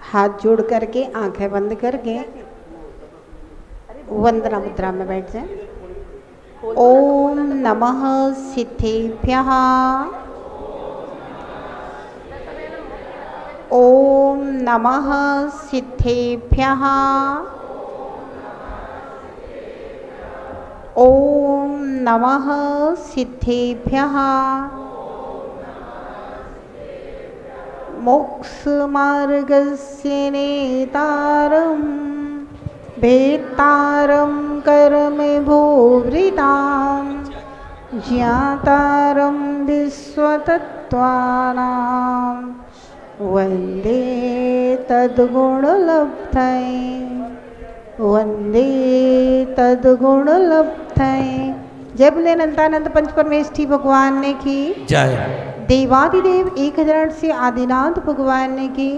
हाथ जोड़ करके आंखें बंद करके वंदना मुद्रा में बैठ जाए। ओम नमः सिद्धेभ्यः। ओम नमः सिद्धेभ्यः। ओम नमः सिद्धेभ्यः। मोक्षमार्गस्य नेतारं भेत्तारं कर्मभूभृतां ज्ञातारं विश्वतत्त्वानां वन्दे तद्गुणलब्धये। वन्दे तद्गुणलब्धये। जय बोले अनंतानंद पंच परमेष्ठी भगवान ने की जय। देवादिदेव 1000 से आदिनाथ भगवान ने की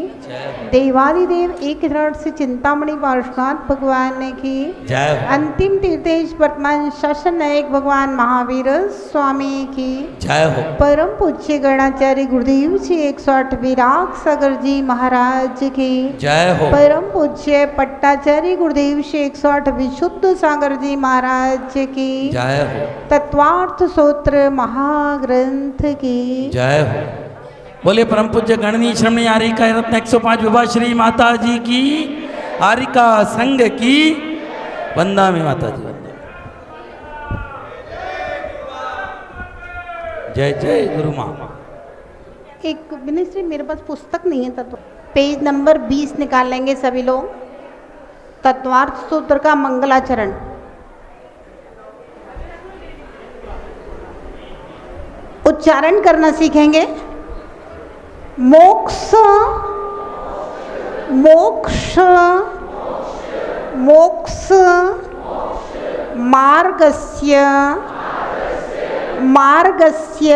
देवादिदेव 1000 से चिंतामणि पार्श्वनाथ भगवान ने की जय। अंतिम तीर्थेश वर्तमान शासन नायक भगवान महावीर स्वामी की जय हो। परम पूज्य गणाचार्य गुरुदेव जी 108 विराग सागर जी महाराज की जय हो। परम पूज्य पट्टाचार्य गुरुदेव जी 108 विशुद्ध सागर जी महाराज की जय हो। तत्वार्थ सूत्र महाग्रंथ की जय हो। बोले परम पूज्य गणनी श्रमणी आरिका रत्न 105 विभा श्री माता जी की आरिका संघ की वंदा में माता जी वंदा। जय जय गुरु माँ। एक मिनिस्ट्री मेरे पास पुस्तक नहीं है तत्व पेज नंबर 20 निकाल लेंगे सभी लोग। तत्वार्थ सूत्र का मंगलाचरण। उच्चारण करना सीखेंगे। मोक्ष मोक्ष मोक्ष मार्गस्य मार्गस्य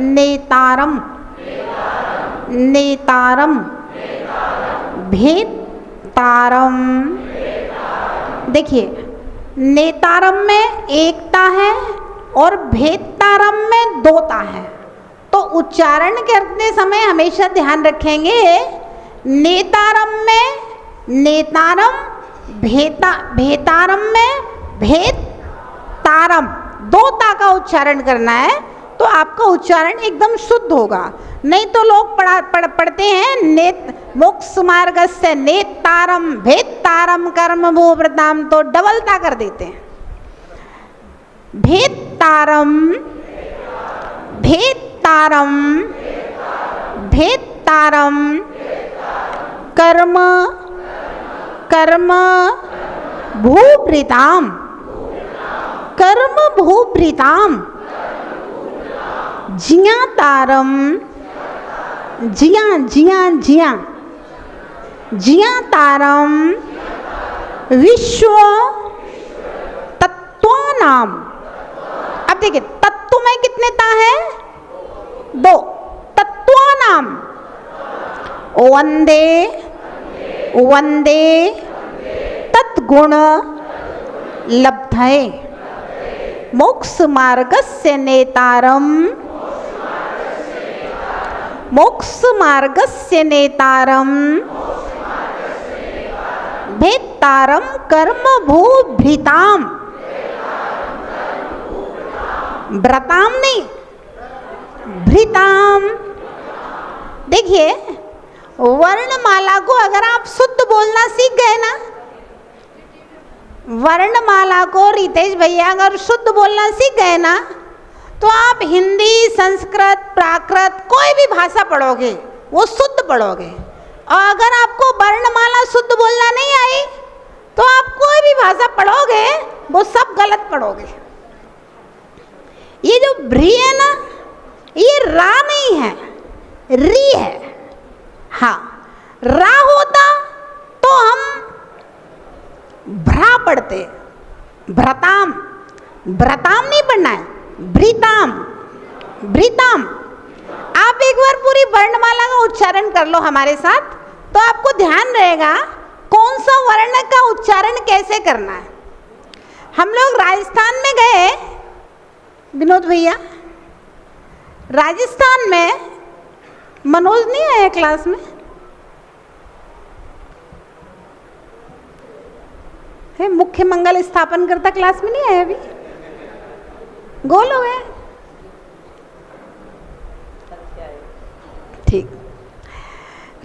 नेतारम नेतारम भेत्तारम। देखिए नेतारम में एकता है और भेत्तारम में दोता है, तो उच्चारण करते समय हमेशा ध्यान रखेंगे नेतारम में नेतारम, भेतारम में भेत्तारम, दोता का उच्चारण करना है तो आपका उच्चारण एकदम शुद्ध होगा। नहीं तो लोग पढ़ते हैं नेत मोक्ष मार्ग से नेतारम भेत्तारम कर्म भूव्रताम, तो डबलता कर देते हैं। भेत्तारम भेत्तारम भेत्तारम कर्म कर्म भूभृताम कर्म भूभृताम ज्ञातारम जिया जिया जिया ज्ञातारम विश्व तत्वानाम। अब देखिए तत्व में कितने ता है? 2। तत्वानाम वंदे वंदे तद्गुण लब्धये मोक्ष मार्गस्य नेतारम मोक्ष मार्गस्य नेतारम भेत्तारम कर्म भूभृताम। व्रताम नहीं भृताम। देखिए वर्णमाला को अगर आप शुद्ध बोलना सीख गए ना, वर्णमाला को रितेश भैया अगर शुद्ध बोलना सीख गए ना, तो आप हिंदी संस्कृत प्राकृत कोई भी भाषा पढ़ोगे वो शुद्ध पढ़ोगे। और अगर आपको वर्णमाला शुद्ध बोलना नहीं आई तो आप कोई भी भाषा पढ़ोगे वो सब गलत पढ़ोगे। ये जो भ्री है ना, ये रा नहीं है, री है। हाँ, रा होता तो हम भ्रा पढ़ते, भ्रताम भ्रताम नहीं पढ़ना है, भृताम भृताम। आप एक बार पूरी वर्णमाला का उच्चारण कर लो हमारे साथ, तो आपको ध्यान रहेगा कौन सा वर्ण का उच्चारण कैसे करना है। हम लोग राजस्थान में गए, विनोद भैया, राजस्थान में मनोज नहीं आया क्लास में, है मुख्य मंगल स्थापन करता क्लास में नहीं आया अभी, गोल हो गया। ठीक,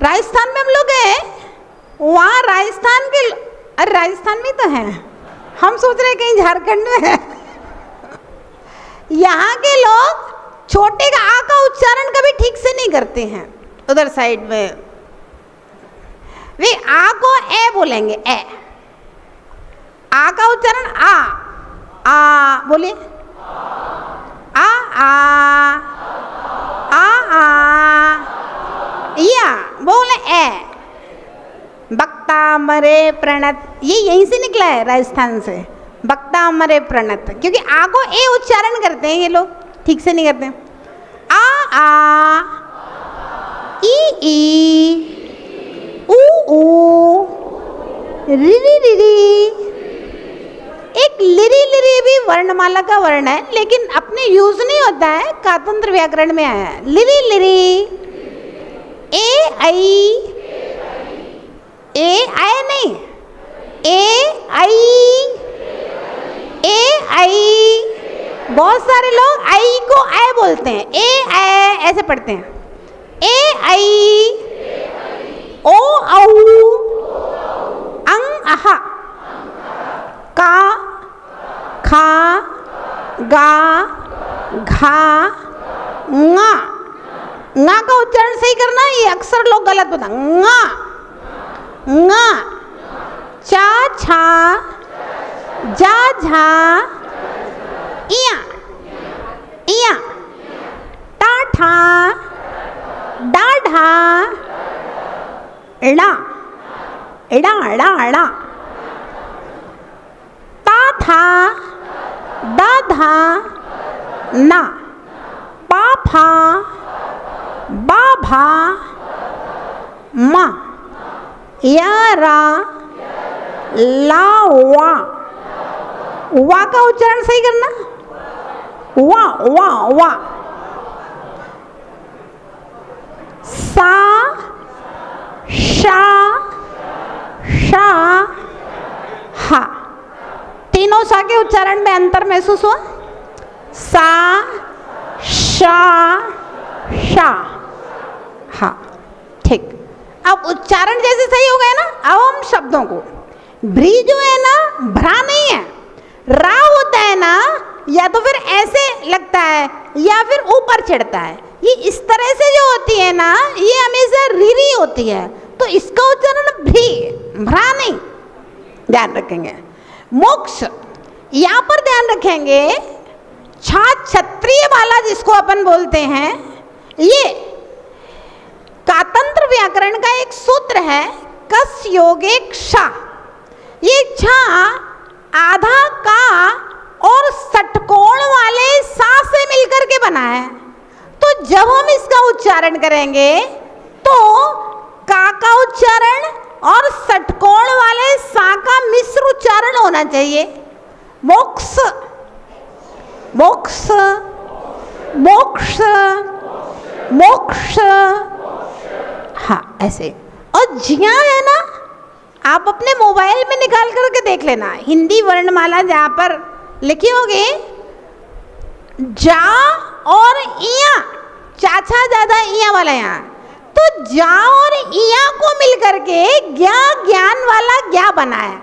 राजस्थान में हम लोग गए, वहाँ राजस्थान के, अरे राजस्थान में तो हैं, हम सोच रहे कहीं झारखंड में है। यहाँ के लोग छोटे का आ का उच्चारण कभी ठीक से नहीं करते हैं। उधर साइड में वे आ को ए बोलेंगे, ए, आ का उच्चारण आ बोलिए, आ या बोले ए। बक्ता मरे प्रणत, ये यहीं से निकला है राजस्थान से, बक्ता मरे प्रणत, क्योंकि आ को ए उच्चारण करते हैं ये लोग, ठीक से नहीं करते। आ ई ऊ री। एक लिरी भी वर्णमाला का वर्ण है, लेकिन अपने यूज नहीं होता है, कातंत्र व्याकरण में आया है। लिरी, ए आई नहीं, ए आई, बहुत सारे लोग आई को आई बोलते हैं, ए आई ऐसे पढ़ते हैं। ए आई, ओ औ, अंग आहा, का खा गा घा ङा का उच्चारण सही करना, ये अक्सर लोग गलत बोलते हैं। ङा, चा छा, जा झा, इया, टा ठा, डा ढा, इड़ा, ता था, दा धा, ना, पा फा, बा भा, मा, या रा, ला वा का उच्चारण सही करना, वा, सा, शा, शा, हा। तीनों सा के उच्चारण में अंतर महसूस हुआ? सा, शा, शा, हा। ठीक, अब उच्चारण जैसे सही हो गए ना, अब हम शब्दों को, भ्री जो है ना भ्रा नहीं है, रा होता है ना, या तो फिर ऐसे लगता है या फिर ऊपर चढ़ता है, ये इस तरह से जो होती है ना, ये हमेशा रीरी होती है, तो इसका उच्चारण भ्री, भ्रा नहीं, ध्यान रखेंगे। मोक्ष, यहाँ पर ध्यान रखेंगे, छा क्षत्रिय वाला जिसको अपन बोलते हैं, ये कातंत्र व्याकरण का एक सूत्र है, कस योगे क्षा। ये छा आधा का और षटकोण वाले सा से मिलकर के बना है, तो जब हम इसका उच्चारण करेंगे तो का उच्चारण और षटकोण वाले सा का मिश्र उच्चारण होना चाहिए। मोक्ष, मोक्ष, मोक्ष, मोक्ष, हाँ ऐसे। और जिया है ना, आप अपने मोबाइल में निकाल करके देख लेना, हिंदी वर्णमाला जहाँ पर लिखी होगी, जा और इया, चाचा ज्यादा इया वाला यहाँ, तो जा और इया को मिलकर के ज्ञा, ज्ञान वाला ज्ञा बना है,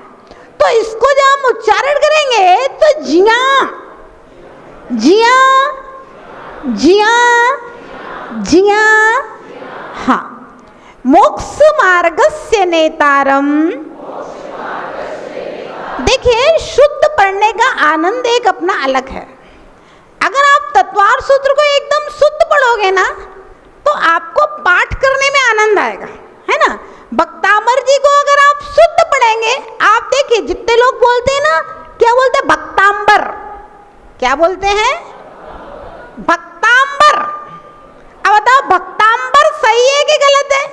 तो इसको जब हम उच्चारण करेंगे तो जिया, जिया, जिया, जिया, हाँ। मोक्ष मार्गस्य नेतारम, देखिए शुद्ध पढ़ने का आनंद एक अपना अलग है। अगर आप तत्वार सूत्र को एकदम शुद्ध पढ़ोगे ना, तो आपको पाठ करने में आनंद आएगा, है ना। भक्तामर जी को अगर आप शुद्ध पढ़ेंगे, आप देखिए जितने लोग बोलते हैं ना, क्या बोलते हैं? भक्तांबर, क्या बोलते हैं? भक्तांबर। अब बताओ भक्तांबर सही है कि गलत है?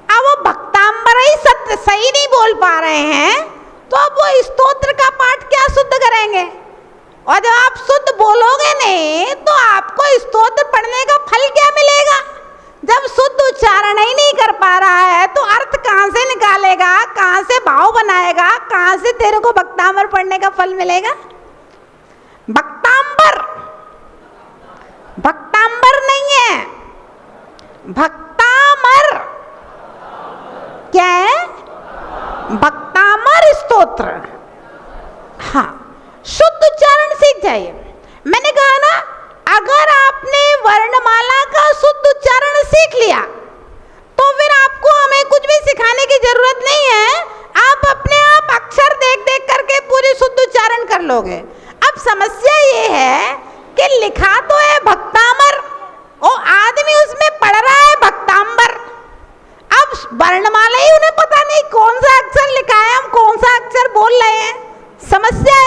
अब वो भक्तांबर ही सत्य सही नहीं बोल पा रहे हैं, तो अब वो स्तोत्र का पाठ क्या शुद्ध करेंगे? और जब आप शुद्ध बोलोगे नहीं, तो आपको स्तोत्र पढ़ने का फल क्या मिलेगा? जब शुद्ध उच्चारण ही नहीं कर पा रहा है, तो अर्थ कहाँ से निकालेगा, कहाँ से भाव बनाएगा, कहां से तेरे को भक्तांबर पढ़ने का फल मिलेगा? भक्तांबर, भक्तांबर नहीं है, भक्तामर। क्या है? भक्तामर स्तोत्र। हाँ, शुद्ध उच्चारण सीख जाइए। मैंने कहा ना, अगर आपने वर्णमाला का शुद्ध उच्चारण सीख लिया तो फिर आपको हमें कुछ भी सिखाने की जरूरत नहीं है। आप अपने आप अक्षर देख देख करके पूरी शुद्ध उच्चारण कर लोगे। अब समस्या ये है कि लिखा तो है भक्तामर और आदमी उसमें पढ़ रहा है भक्तांबर। अब वर्णमाला ही उन्हें पता नहीं कौन सा अक्षर लिखा है, हम कौन सा अक्षर बोल रहे हैं, समस्या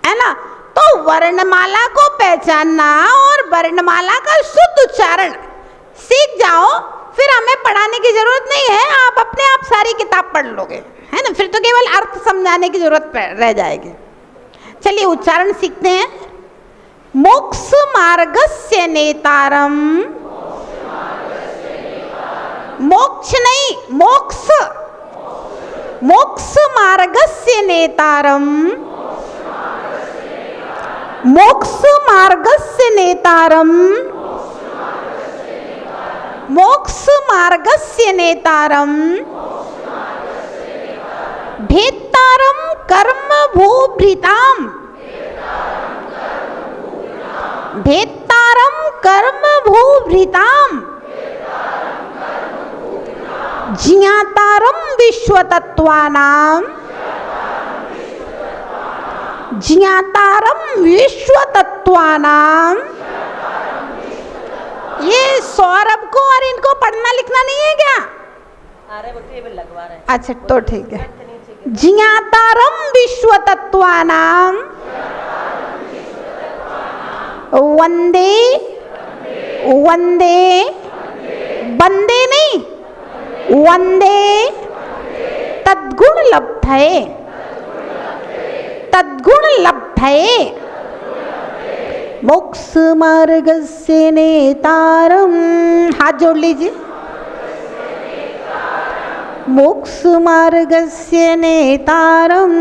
है ना। तो वर्णमाला को पहचानना और वर्णमाला का शुद्ध उच्चारण सीख जाओ, फिर हमें पढ़ाने की जरूरत नहीं है, आप अपने आप सारी किताब पढ़ लोगे, है ना। फिर तो केवल अर्थ समझाने की जरूरत रह जाएगी। चलिए उच्चारण सीखते हैं। मोक्ष मार्गस्य नेतारम, मोक्ष नहीं, मोक्ष, मोक्ष मार्गस्य नेतारम, मोक्ष मार्गस्य नेतारम, मोक्ष मार्गस्य नेतारम, भेत्तारम कर्म भूभृताम, भेत्तारम कर्म भूभृताम, ज्ञातारम विश्वतत्त्वानाम, ज्ञातारम विश्वतत्त्वानाम। ये सौरभ को और इनको पढ़ना लिखना नहीं है क्या? अरे वो टेबल लगवा रहे हैं। अच्छा तो ठीक है। ज्ञातारम विश्वतत्त्वानाम वंदे, वंदे, वंदे नहीं, वंदे तद्गुण लब्धये, तद्गुण लब्धये, मोक्ष मार्गस्य नेतारम। हाथ जोड़ लीजिए। मोक्ष मार्गस्य नेतारम,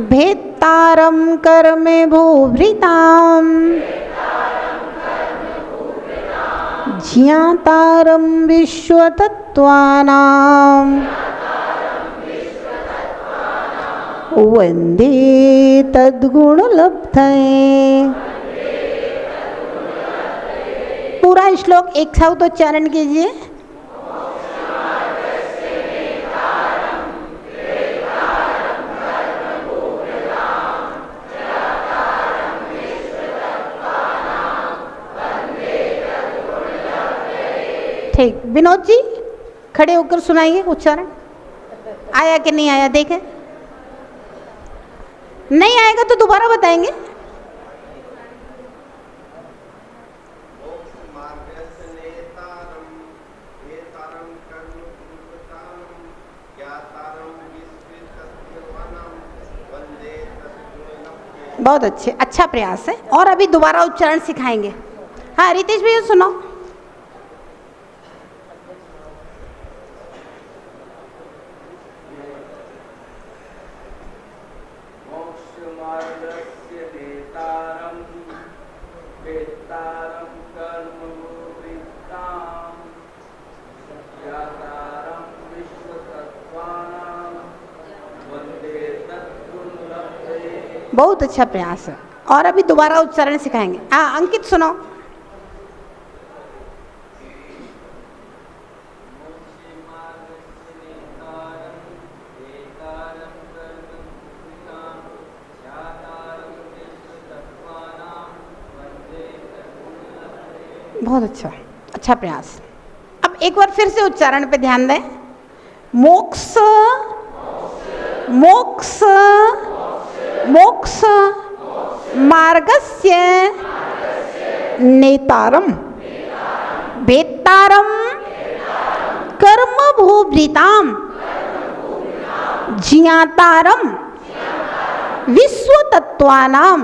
भेत्तारम कर्मे भूभृताम, ज्ञातारम विश्वतत्त्वानाम, वंदे तद्गुण लब्धये। पूरा श्लोक एक साथ उच्चारण कीजिए। ठीक, विनोद जी खड़े होकर सुनाइए उच्चारण। आया कि नहीं आया देखें, नहीं आएगा तो दोबारा बताएंगे। बहुत अच्छे, अच्छा प्रयास है। और अभी दोबारा उच्चारण सिखाएंगे। हाँ रितेश भैया सुनो। बहुत अच्छा प्रयास है। और अभी दोबारा उच्चारण सिखाएंगे। हाँ अंकित सुनो। बहुत अच्छा, अच्छा प्रयास। अब एक बार फिर से उच्चारण पे ध्यान दें। मोक्ष, मोक्ष, मोक्ष मार्गस्य नेतारम, भेत्तारम कर्म भूभृताम, ज्ञातारम विश्वतत्त्वानाम,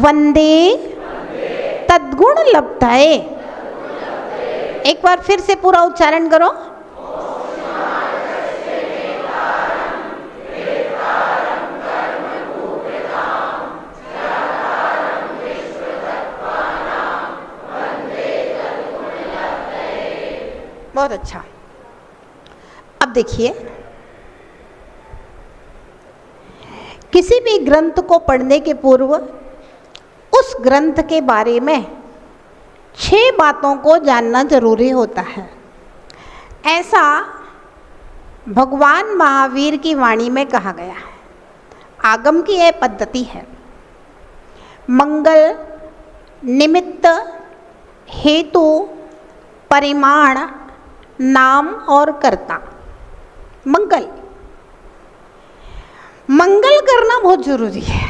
वंदे तद्गुण लब्धये, एक बार फिर से पूरा उच्चारण करो। बहुत अच्छा। अब देखिए, किसी भी ग्रंथ को पढ़ने के पूर्व उस ग्रंथ के बारे में 6 बातों को जानना जरूरी होता है। ऐसा भगवान महावीर की वाणी में कहा गया है। आगम की यह पद्धति है। मंगल, निमित्त, हेतु, परिमाण, नाम और कर्ता। मंगल मंगल करना बहुत जरूरी है।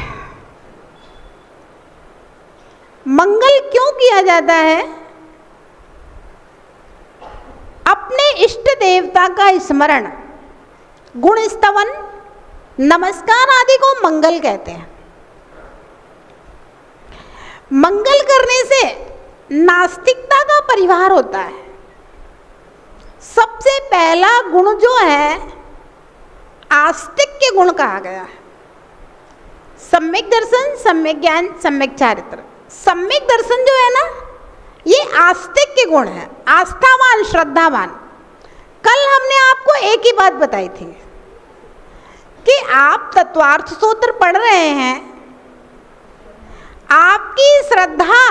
मंगल क्यों किया जाता है? अपने इष्ट देवता का स्मरण, गुण स्तवन, नमस्कार आदि को मंगल कहते हैं। मंगल करने से नास्तिकता का परिहार होता है। सबसे पहला गुण जो है आस्तिक्य गुण कहा गया है। सम्यक दर्शन, सम्यक ज्ञान, सम्यक चारित्र। सम्यक दर्शन जो है ना, ये आस्तिक्य गुण है, आस्थावान, श्रद्धावान। कल हमने आपको एक ही बात बताई थी कि आप तत्वार्थ सूत्र पढ़ रहे हैं, आपकी श्रद्धा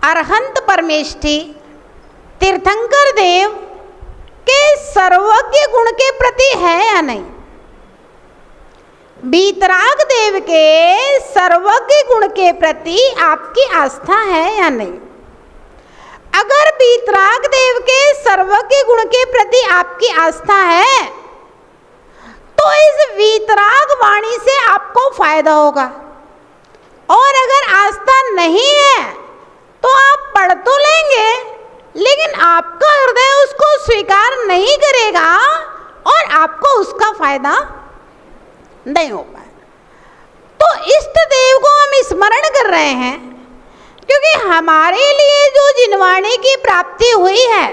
अरहंत परमेष्ठी तीर्थंकर देव के सर्वज्ञ गुण के प्रति है या नहीं? वीतराग देव के सर्वज्ञ गुण के प्रति आपकी आस्था है या नहीं? अगर वीतराग देव के सर्वज्ञ गुण के प्रति आपकी आस्था है तो इस वीतराग वाणी से आपको फायदा होगा। और अगर आस्था नहीं है तो आप पढ़ तो लेंगे लेकिन आपका हृदय उसको स्वीकार नहीं करेगा और आपको उसका फायदा नहीं हो पाए। तो इष्ट देव को हम स्मरण कर रहे हैं क्योंकि हमारे लिए जो जिनवाणी की प्राप्ति हुई है,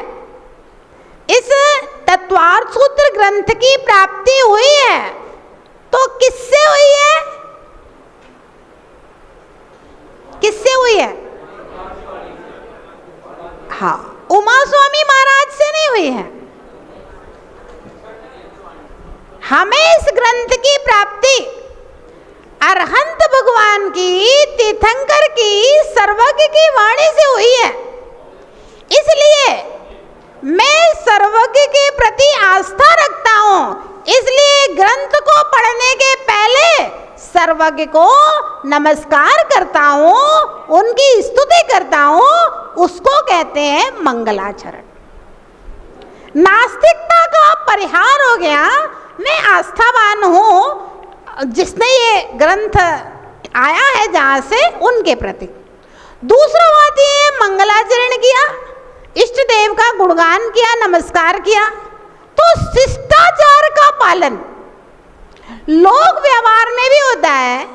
इस तत्वार्थ सूत्र ग्रंथ की प्राप्ति हुई है, तो किससे हुई है? किससे हुई है? हाँ, उमा स्वामी महाराज से नहीं हुई है। हमें इस ग्रंथ की प्राप्ति अरहंत भगवान की, तीर्थंकर की, सर्वज्ञ की वाणी से हुई है। इसलिए मैं सर्वज्ञ के प्रति आस्था रखता हूँ, इसलिए ग्रंथ को पढ़ने के पहले सर्वज्ञ को नमस्कार करता हूँ, उनकी स्तुति करता हूँ, उसको कहते हैं मंगलाचरण। नास्तिकता का परिहार हो गया। मैं आस्थावान हूँ जिसने ये ग्रंथ आया है जहाँ से, उनके प्रति। दूसरा बात ये, मंगलाचरण किया, इष्ट देव का गुणगान किया, नमस्कार किया, तो शिष्टाचार का पालन लोक व्यवहार में भी होता है।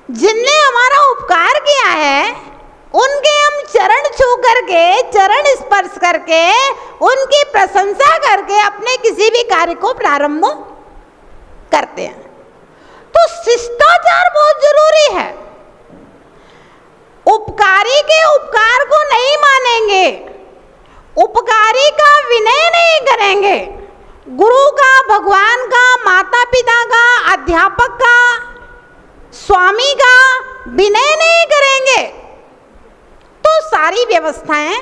जिनने हमारा उपकार किया है उनके हम चरण छू करके, चरण स्पर्श करके, उनकी प्रशंसा करके अपने किसी भी कार्य को प्रारंभ करते हैं। तो शिष्टाचार बहुत जरूरी है। उपकारी के उपकार को नहीं मानेंगे, उपकारी का विनय नहीं करेंगे, गुरु का, भगवान का, माता पिता का, अध्यापक का, स्वामी का विनय नहीं करेंगे तो सारी व्यवस्थाएं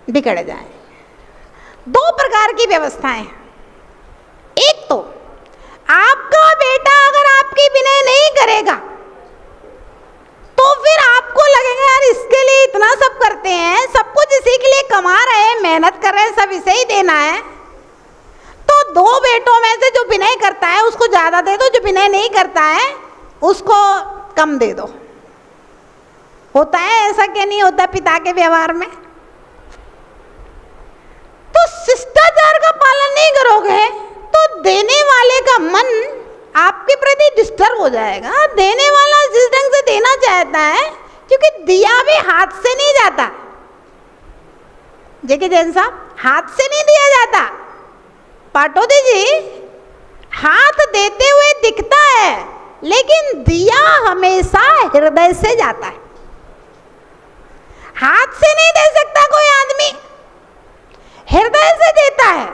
बिगड़ जाएं। 2 प्रकार की व्यवस्थाएं। एक तो आपका बेटा अगर आपकी विनय नहीं करेगा तो फिर आपको लगेगा यार इसके लिए इतना सब करते हैं, सब कुछ इसी के लिए कमा रहे हैं, मेहनत कर रहे हैं, सब इसे ही देना है। तो 2 बेटों में से जो विनय करता है उसको ज़्यादा दे दो, जो विनय नहीं करता है उसको कम दे दो। होता है ऐसा क्या नहीं होता पिता के व्यवहार में? तो शिष्टाचार का पालन नहीं करोगे तो देने वाले का मन आपके प्रति डिस्टर्ब हो जाएगा। देने वाला जिस ढंग से देना चाहता है, क्योंकि दिया भी हाथ से नहीं जाता, जेके जैन साहब, हाथ से नहीं दिया जाता। पाटोदी जी, हाथ देते हुए दिखता है, लेकिन दिया हमेशा हृदय से जाता है। हाथ से नहीं दे सकता कोई आदमी, हृदय से देता है।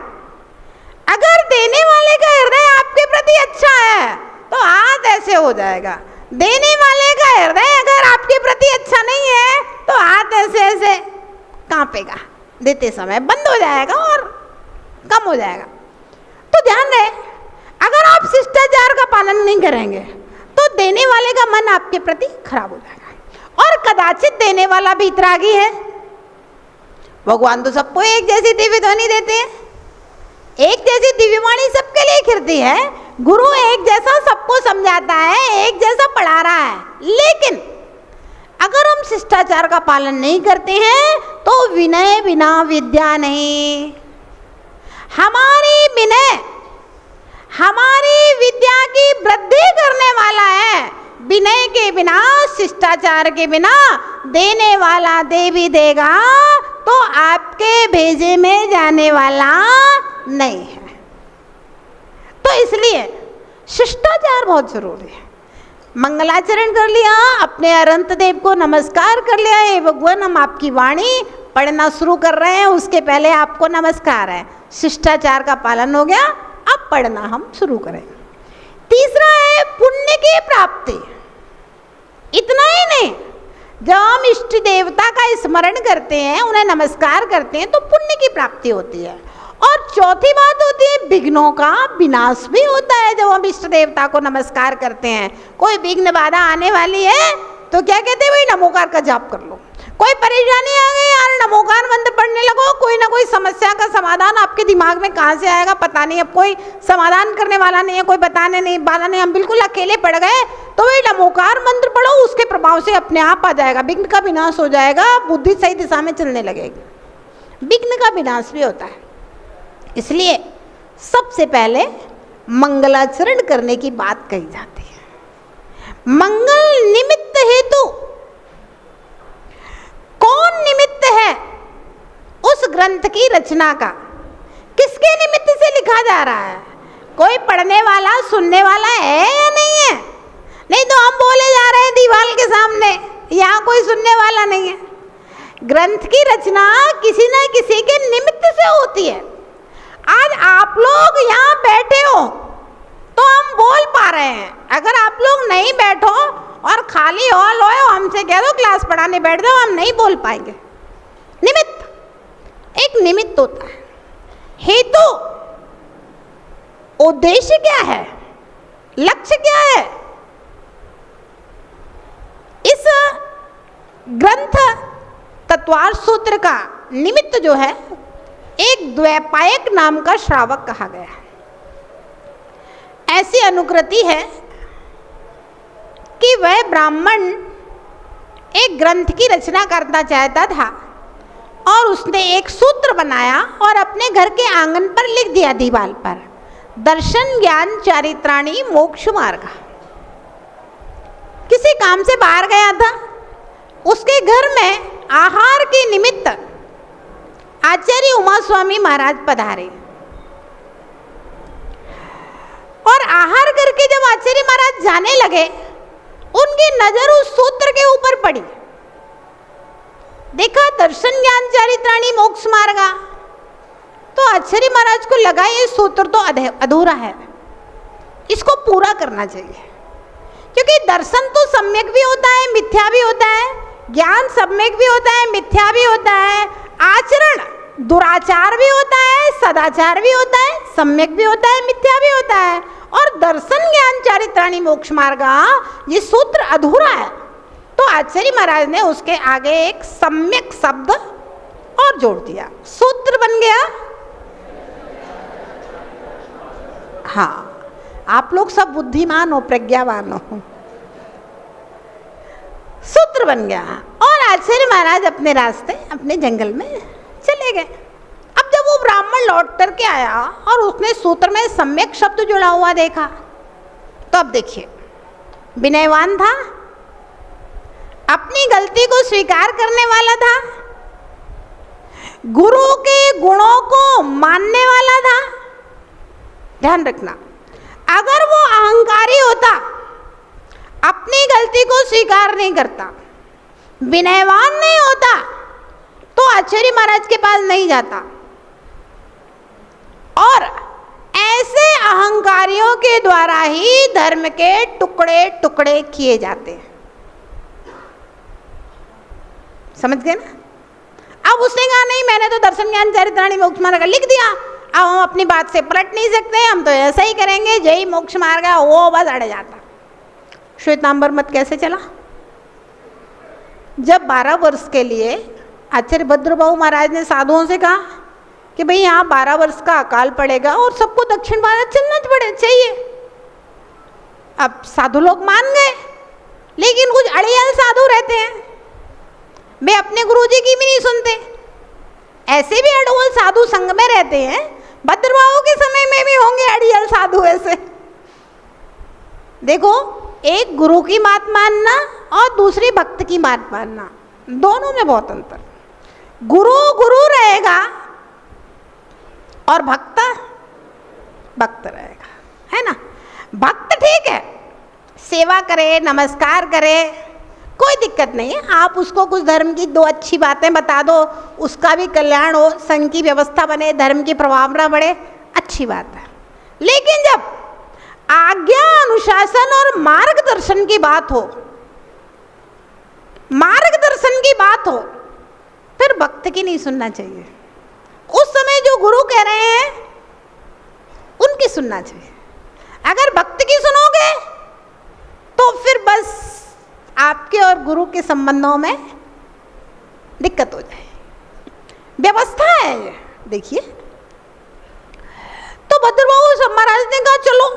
अगर देने वाले का हृदय आपके प्रति अच्छा है तो हाथ ऐसे हो जाएगा। देने वाले का हृदय अगर आपके प्रति अच्छा नहीं है तो हाथ ऐसे ऐसे कांपेगा, देते समय बंद हो जाएगा और कम हो जाएगा। तो ध्यान रहे, अगर आप शिष्टाचार का पालन नहीं करेंगे तो देने वाले का मन आपके प्रति खराब हो जाएगा। और कदाचित देने वाला भी इतरागी है। भगवान तो सबको एक जैसी दिव्य ध्वनि देते हैं, एक जैसी दिव्यवाणी सबके लिए खिरती है। गुरु एक जैसा सबको समझाता है, एक जैसा पढ़ा रहा है। लेकिन अगर हम शिष्टाचार का पालन नहीं करते हैं तो विनय बिना विद्या नहीं। हमारी विनय हमारी विद्या की वृद्धि करने वाला है। विनय के बिना, शिष्टाचार के बिना देने वाला दे भी देगा तो आपके भेजे में जाने वाला नहीं है। तो इसलिए शिष्टाचार बहुत जरूरी है। मंगलाचरण कर लिया, अपने अनंत देव को नमस्कार कर लिया, हे भगवान हम आपकी वाणी पढ़ना शुरू कर रहे हैं, उसके पहले आपको नमस्कार है। शिष्टाचार का पालन हो गया, अब पढ़ना हम शुरू करें। तीसरा है पुण्य की प्राप्ति। इतना ही नहीं, जब हम इष्ट देवता का स्मरण करते हैं, उन्हें नमस्कार करते हैं तो पुण्य की प्राप्ति होती है। और चौथी बात होती है विघ्नों का विनाश भी होता है। जब हम इष्ट देवता को नमस्कार करते हैं, कोई विघ्न बाधा आने वाली है तो क्या कहते हैं, भाई नमोकार का जाप कर लो। कोई परेशानी आ गई यार, नमोकार मंत्र पढ़ने लगो, कोई ना कोई समस्या का समाधान आपके दिमाग में कहाँ से आएगा पता नहीं। अब कोई समाधान करने वाला नहीं है, कोई बताने नहीं वाला नहीं, हम बिल्कुल अकेले पड़ गए, तो भाई नमोकार मंत्र पढ़ो, उसके प्रभाव से अपने आप आ जाएगा, विघ्न का विनाश हो जाएगा, बुद्धि सही दिशा में चलने लगेगी। विघ्न का विनाश भी होता है। इसलिए सबसे पहले मंगलाचरण करने की बात कही जाती है। मंगल निमित्त हेतु कौन निमित्त है उस ग्रंथ की रचना का? किसके निमित्त से लिखा जा रहा है? कोई पढ़ने वाला, सुनने वाला है या नहीं है? नहीं तो हम बोले जा रहे हैं दीवार के सामने, यहाँ कोई सुनने वाला नहीं है। ग्रंथ की रचना किसी न किसी के निमित्त से होती है। आज आप लोग यहाँ बैठे हो तो हम बोल पा रहे हैं। अगर आप लोग नहीं बैठो और खाली हॉल हो, हमसे कह दो क्लास पढ़ाने बैठ जाओ, हम नहीं बोल पाएंगे। निमित्त, एक निमित्त होता है। हेतु, उद्देश्य क्या है, लक्ष्य क्या है? इस ग्रंथ तत्वार्थ सूत्र का निमित्त जो है, एक द्वैपायक नाम का श्रावक कहा गया है। ऐसी अनुकृति है कि वह ब्राह्मण एक ग्रंथ की रचना करना चाहता था और उसने एक सूत्र बनाया और अपने घर के आंगन पर लिख दिया दीवार पर, दर्शन ज्ञान चारित्राणी मोक्ष मार्ग। किसी काम से बाहर गया था, उसके घर में आहार के निमित्त आचार्य उमा स्वामी महाराज पधारे और आहार करके जब आचार्य महाराज जाने लगे, उनकी नजर उस सूत्र के ऊपर पड़ी। देखा दर्शन ज्ञान चारित्राणी मोक्ष मार्गा, तो आचार्य महाराज को लगा ये सूत्र तो अधूरा है, इसको पूरा करना चाहिए। क्योंकि दर्शन तो सम्यक भी होता है, मिथ्या भी होता है, ज्ञान सम्यक भी होता है, मिथ्या भी होता है, आचरण दुराचार भी होता है, सदाचार भी होता है, सम्यक भी होता है, मिथ्या भी होता है। और दर्शन ज्ञान चारित्राणी मोक्ष मार्गा, ये सूत्र अधूरा है। तो आचार्य महाराज ने उसके आगे एक सम्यक शब्द और जोड़ दिया, सूत्र बन गया। हाँ, आप लोग सब बुद्धिमान हो, प्रज्ञावान हो। सूत्र बन गया और आचार्य महाराज अपने रास्ते, अपने जंगल में चले गए। अब जब वो ब्राह्मण लौट करके आया और उसने सूत्र में सम्यक शब्द जुड़ा हुआ देखा, तो अब देखिए, विनयवान था, अपनी गलती को स्वीकार करने वाला था, गुरु के गुणों को मानने वाला था। ध्यान रखना, अगर वो अहंकारी होता, अपनी गलती को स्वीकार नहीं करता, विनयवान नहीं होता, तो आचार्य महाराज के पास नहीं जाता। और ऐसे अहंकारियों के द्वारा ही धर्म के टुकड़े टुकड़े किए जाते हैं। समझ गए ना? अब उसने कहा नहीं, मैंने तो दर्शन ज्ञान चरित्राणी मोक्ष मार्ग लिख दिया, अब हम अपनी बात से पलट नहीं सकते, हम तो ऐसा ही करेंगे, जय मोक्ष मार्ग है, वो बस अड़ जाता। श्वेतांबर मत कैसे चला? जब 12 वर्ष के लिए आचार्य भद्रबाहु महाराज ने साधुओं से कहा कि भाई यहाँ 12 वर्ष का अकाल पड़ेगा और सबको दक्षिण भारत चलना चाहिए। अब साधु लोग मान गए, लेकिन कुछ अड़ियल साधु रहते हैं, वे अपने गुरुजी की भी नहीं सुनते। ऐसे भी अड़ियल साधु संग में रहते हैं, भद्रबाहु के समय में भी होंगे अड़ियल साधु ऐसे। देखो, एक गुरु की बात मानना और दूसरी भक्त की बात मानना, दोनों में बहुत अंतर। गुरु गुरु रहेगा और भक्त भक्त रहेगा, है ना? भक्त ठीक है, सेवा करे, नमस्कार करे, कोई दिक्कत नहीं है। आप उसको कुछ धर्म की 2 अच्छी बातें बता दो, उसका भी कल्याण हो, संघ की व्यवस्था बने, धर्म की प्रभावना बढ़े, अच्छी बात है। लेकिन जब आज्ञा, अनुशासन और मार्गदर्शन की बात हो, मार्गदर्शन की बात हो, फिर भक्त की नहीं सुनना चाहिए। उस समय जो गुरु कह रहे हैं उनकी सुनना चाहिए। अगर भक्त की सुनोगे तो फिर बस आपके और गुरु के संबंधों में दिक्कत हो जाए। व्यवस्था है ये, देखिए। तो भद्रबाहु महाराज ने कहा चलो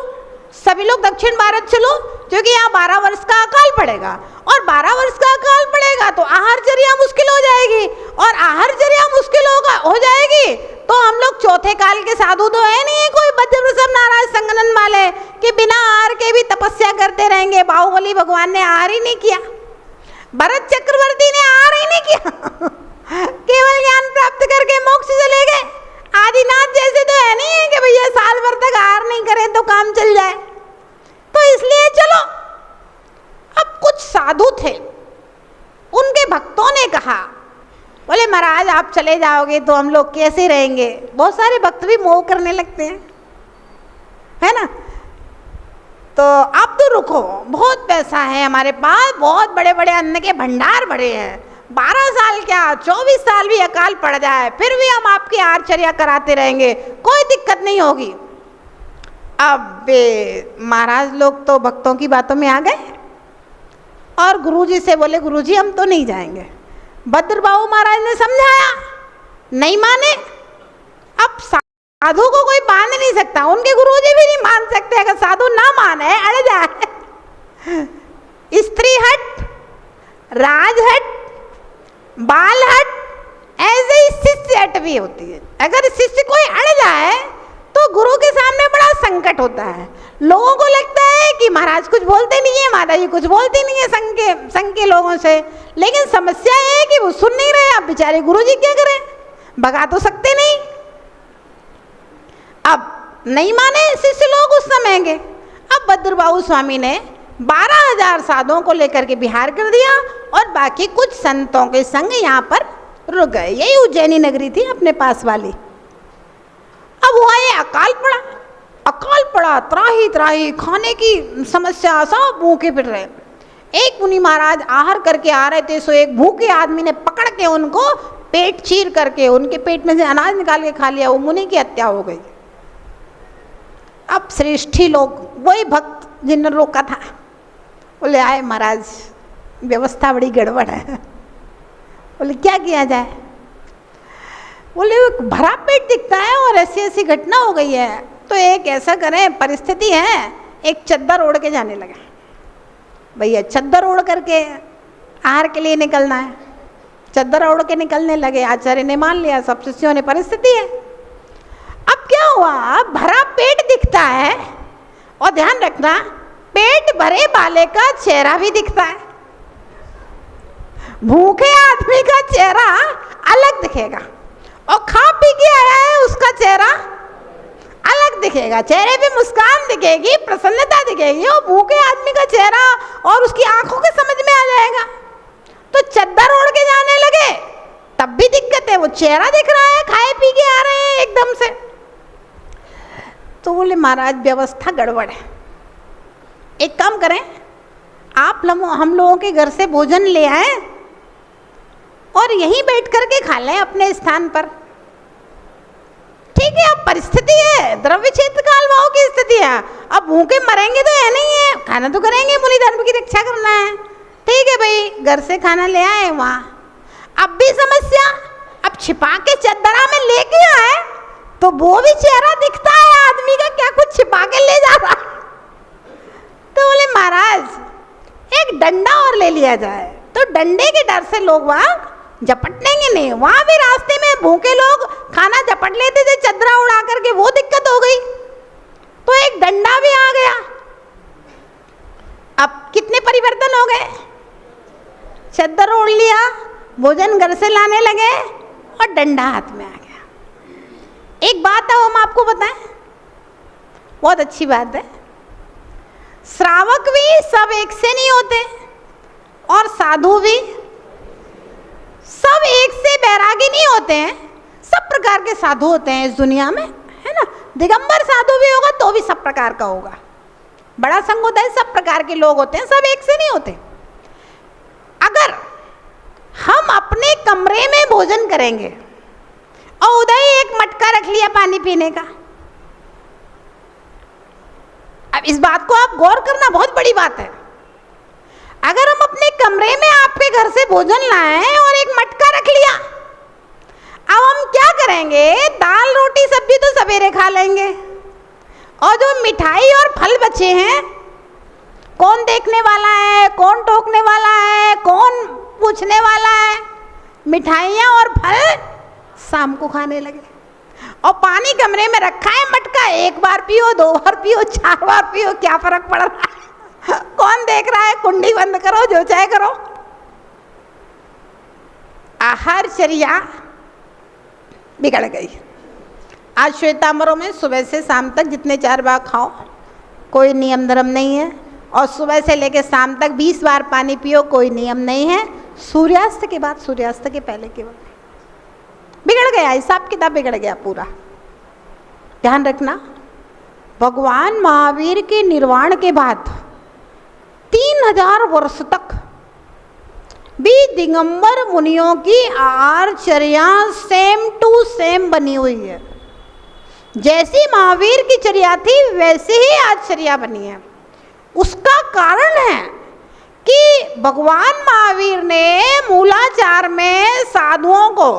सभी लोग दक्षिण भारत चलो, क्योंकि यहाँ 12 वर्ष का अकाल पड़ेगा, और 12 वर्ष का अकाल पड़ेगा तो आहारचर्या मुश्किल हो जाएगी, और आहारचर्या मुश्किल हो जाएगी तो हम लोग चौथे काल के साधु तो है नहीं कोई भद्रवृषभ नाराज संगनन वाले कि बिना आहार के भी तपस्या करते रहेंगे। बाहुबली भगवान ने आहार ही नहीं किया, भरत चक्रवर्ती ने आहार ही नहीं किया केवल ज्ञान प्राप्त करके मोक्ष चले गए। आदिनाथ जैसे तो है नहीं है कि भैया साल भर तक आहार नहीं करें तो काम चल जाए। तो इसलिए चलो, अब कुछ साधु थे, उनके भक्तों ने कहा, बोले महाराज आप चले जाओगे तो हम लोग कैसे रहेंगे? बहुत सारे भक्त भी मोह करने लगते हैं, है ना? तो आप तो रुको, बहुत पैसा है हमारे पास, बहुत बड़े बड़े अन्न के भंडार बड़े हैं, 12 साल क्या 24 साल भी अकाल पड़ जाए फिर भी हम आपकी आहारचर्या कराते रहेंगे, कोई दिक्कत नहीं होगी। अब महाराज लोग तो भक्तों की बातों में आ गए और गुरुजी से बोले गुरुजी हम तो नहीं जाएंगे। भद्रबाहु महाराज ने समझाया, नहीं माने। अब साधु को कोई बांध नहीं सकता, उनके गुरुजी भी नहीं मान सकते। अगर साधु ना माने, अड़ जाए, स्त्री हट, राज हट, बाल हट, ऐसे ही शिष्य हट भी होती है। अगर शिष्य कोई अड़ जाए तो गुरु के सामने बड़ा संकट होता है। लोगों को लगता है कि महाराज कुछ बोलते नहीं है, माता जी कुछ बोलती नहीं है संघ के लोगों से, लेकिन समस्या है कि वो सुन नहीं रहे। अब बेचारे गुरुजी क्या करें, भगा तो सकते नहीं। अब नहीं माने शिष्य लोग उस समय के। अब भद्रबाहु स्वामी ने 12,000 साधुओं को लेकर के बिहार कर दिया और बाकी कुछ संतों के संग यहाँ पर रुक गए। यही उज्जैनी नगरी थी अपने पास वाली। अब हुआ ये अकाल पड़ा, अकाल पड़ा, त्राही त्राही, खाने की समस्या, सब भूखे फिर रहे। एक मुनि महाराज आहार करके आ रहे थे, सो एक भूखे आदमी ने पकड़ के उनको पेट चीर करके उनके पेट में से अनाज निकाल के खा लिया। वो मुनि की हत्या हो गई। अब श्रेष्ठी लोग, वही भक्त जिन्होंने रोका था, बोले आए महाराज व्यवस्था बड़ी गड़बड़ है। बोले क्या किया जाए? बोले भरा पेट दिखता है और ऐसी ऐसी घटना हो गई है, तो एक ऐसा करें, परिस्थिति है, एक चद्दर ओढ़ के जाने लगे। भैया चद्दर ओढ़ करके आहार के लिए निकलना है, चद्दर ओढ़ के निकलने लगे। आचार्य ने मान लिया, सब शिष्यों ने, परिस्थिति है। अब क्या हुआ, भरा पेट दिखता है, और ध्यान रखना पेट भरे वाले का चेहरा भी दिखता है, भूखे आदमी का चेहरा अलग दिखेगा। और खा पी के आया है, उसका चेहरा अलग दिखेगा, चेहरे पे मुस्कान दिखेगी, प्रसन्नता दिखेगी। और भूखे आदमी का चेहरा और उसकी आंखों के समझ में आ जाएगा। तो चद्दर ओढ़ के जाने लगे तब भी दिक्कत है, वो चेहरा दिख रहा है, खाए पी के आ रहे हैं एकदम से। तो बोले महाराज व्यवस्था गड़बड़ है, एक काम करें, आप हम लोगों के घर से भोजन ले आए और यहीं बैठ करके खा लें अपने स्थान पर। ठीक है, अब परिस्थिति है, द्रव्य क्षेत्र काल भाव की स्थिति है, अब भूखे मरेंगे तो है नहीं है, खाना तो करेंगे, मुनि धर्म की रक्षा करना है। ठीक है भाई, घर से खाना ले आए वहाँ। अब भी समस्या, अब छिपा के चद्दरा में लेके आए तो वो भी चेहरा दिखता है आदमी का, क्या कुछ छिपा के ले जा रहा। तो बोले महाराज एक डंडा और ले लिया जाए। तो डंडे के डर से लोग वहाँ झपटनेंगे नहीं। वहां भी रास्ते में भूखे लोग खाना झपट लेते थे चद्दरा उड़ा करके, वो दिक्कत हो गई। तो एक डंडा भी आ गया। अब कितने परिवर्तन हो गए, चद्दर ओढ़ लिया, भोजन घर से लाने लगे और डंडा हाथ में आ गया। एक बात है, हम आपको बताएं, बहुत अच्छी बात है, श्रावक भी सब एक से नहीं होते और साधु भी सब एक से बैरागी नहीं होते हैं। सब प्रकार के साधु होते हैं इस दुनिया में, है ना। दिगंबर साधु भी होगा तो भी सब प्रकार का होगा। बड़ा संघ होता है, सब प्रकार के लोग होते हैं, सब एक से नहीं होते। अगर हम अपने कमरे में भोजन करेंगे और उधर ही एक मटका रख लिया पानी पीने का, अब इस बात को आप गौर करना, बहुत बड़ी बात है। अगर हम अपने कमरे में आपके घर से भोजन लाए और एक मटका रख लिया, अब हम क्या करेंगे, दाल रोटी सब्जी तो सवेरे खा लेंगे और जो मिठाई और फल बचे हैं, कौन देखने वाला है, कौन टोकने वाला है, कौन पूछने वाला है। मिठाइयाँ और फल शाम को खाने लगे और पानी कमरे में रखा है मटका, एक बार पियो, 2 बार पियो, 4 बार पियो, क्या फर्क पड़ रहा है, कौन देख रहा है, कुंडी बंद करो, जो चाहे करो। आहारचर्या बिगड़ गई। आज श्वेतांबरों में सुबह से शाम तक जितने 4 बार खाओ, कोई नियम धर्म नहीं है। और सुबह से लेकर शाम तक 20 बार पानी पियो, कोई नियम नहीं है। सूर्यास्त के बाद, सूर्यास्त के पहले के बाद बिगड़ गया, हिसाब किताब बिगड़ गया पूरा। ध्यान रखना, भगवान महावीर के निर्वाण के बाद 3000 वर्ष तक भी दिगंबर मुनियों की आहारचर्या सेम टू सेम बनी हुई है। जैसी महावीर की चर्या थी वैसे ही आचर्या बनी है। उसका कारण है कि भगवान महावीर ने मूलाचार में साधुओं को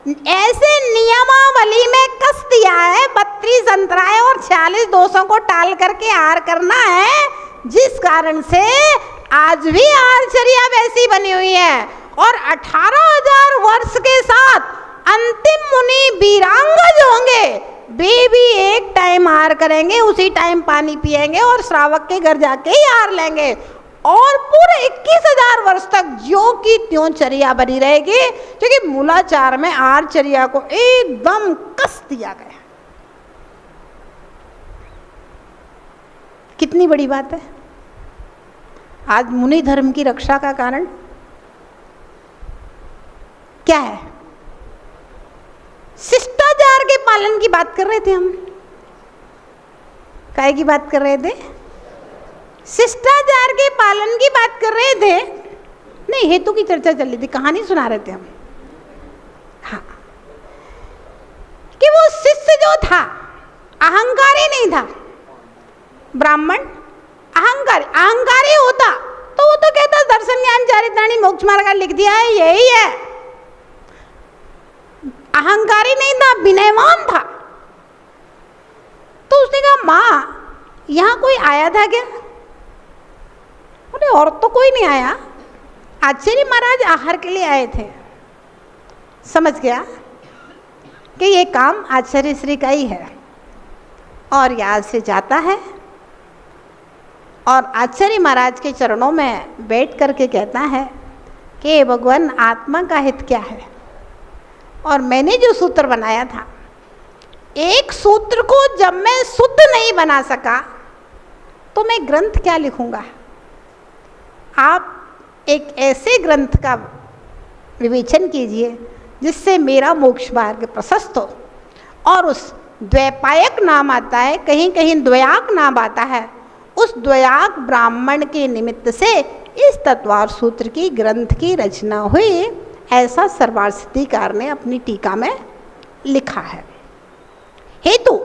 ऐसे नियमावली में कस दिया है, 32 अंतराय और 46 दोषों को टाल करके आहार करना है, जिस कारण से आज भी आहारचर्या वैसी बनी हुई है। और 18,000 वर्ष के साथ अंतिम मुनि वीरांगज होंगे, वे भी एक टाइम आहार करेंगे, उसी टाइम पानी पिएंगे और श्रावक के घर जाके ही आहार लेंगे। और पूरे 21,000 वर्ष तक ज्यों की त्यों चर्या बनी रहेगी, क्योंकि मूलाचार में आहारचर्या को एकदम कस दिया गया। कितनी बड़ी बात है। आज मुनि धर्म की रक्षा का कारण क्या है? शिष्टाचार के पालन की बात कर रहे थे हम। काय की बात कर रहे थे? शिष्टाचार के पालन की बात कर रहे थे। नहीं, हेतु की चर्चा चल रही थी, कहानी सुना रहे थे हम। हाँ, कि वो शिष्य जो था अहंकारी नहीं था। ब्राह्मण अहंकारी होता तो वो तो कहता दर्शन ज्ञान चारित्राणी मोक्ष मार्ग लिख दिया है, यही है। अहंकारी नहीं था, विनयवान था। तो उसने कहा, माँ यहाँ कोई आया था क्या? बोले और तो कोई नहीं आया, आचार्य महाराज आहार के लिए आए थे। समझ गया कि ये काम आचार्य श्री का ही है। और यहाँ से जाता है और आचार्य महाराज के चरणों में बैठ करके कहता है कि भगवान, आत्मा का हित क्या है और मैंने जो सूत्र बनाया था, एक सूत्र को जब मैं शुद्ध नहीं बना सका तो मैं ग्रंथ क्या लिखूंगा। आप एक ऐसे ग्रंथ का विवेचन कीजिए जिससे मेरा मोक्ष मार्ग प्रशस्त हो। और उस द्वैपायक नाम आता है, कहीं कहीं द्वयाक नाम आता है, उस द्वयाक ब्राह्मण के निमित्त से इस तत्वार सूत्र की ग्रंथ की रचना हुई, ऐसा सर्वार्थिकार ने अपनी टीका में लिखा है। हेतु,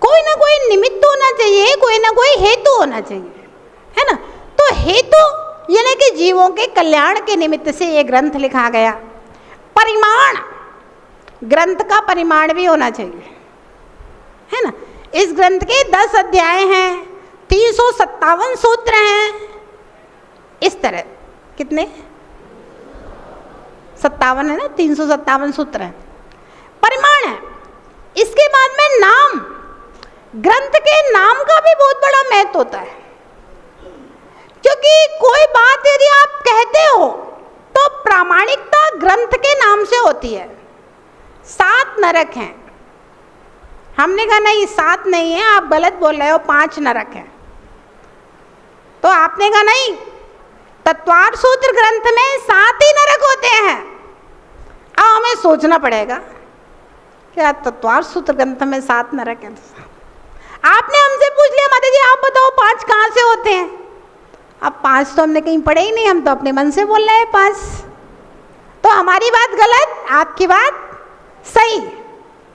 कोई ना कोई निमित्त होना चाहिए, कोई ना कोई हेतु होना चाहिए, है ना। तो हेतु यानी कि जीवों के कल्याण के निमित्त से ये ग्रंथ लिखा गया। परिमाण, ग्रंथ का परिमाण भी होना चाहिए, है ना। इस ग्रंथ के 10 अध्याय हैं, 357 सूत्र हैं। इस तरह कितने 57 है ना, 357 सूत्र हैं, परिमाण है। इसके बाद में नाम, ग्रंथ के नाम का भी बहुत बड़ा महत्व होता है, क्योंकि कोई बात यदि आप कहते हो तो प्रामाणिकता ग्रंथ के नाम से होती है। 7 नरक हैं, हमने कहा नहीं 7 नहीं है, आप गलत बोल रहे हो, 5 नरक हैं। तो आपने कहा नहीं, तत्वार सूत्र ग्रंथ में 7 ही नरक होते हैं। अब हमें सोचना पड़ेगा क्या तत्वार सूत्र ग्रंथ में 7 नरक हैं। आपने हमसे पूछ लिया माता जी आप बताओ 5 कहाँ से होते हैं। अब 5 तो हमने कहीं पढ़े ही नहीं, हम तो अपने मन से बोल रहे हैं 5। तो हमारी बात गलत, आपकी बात सही।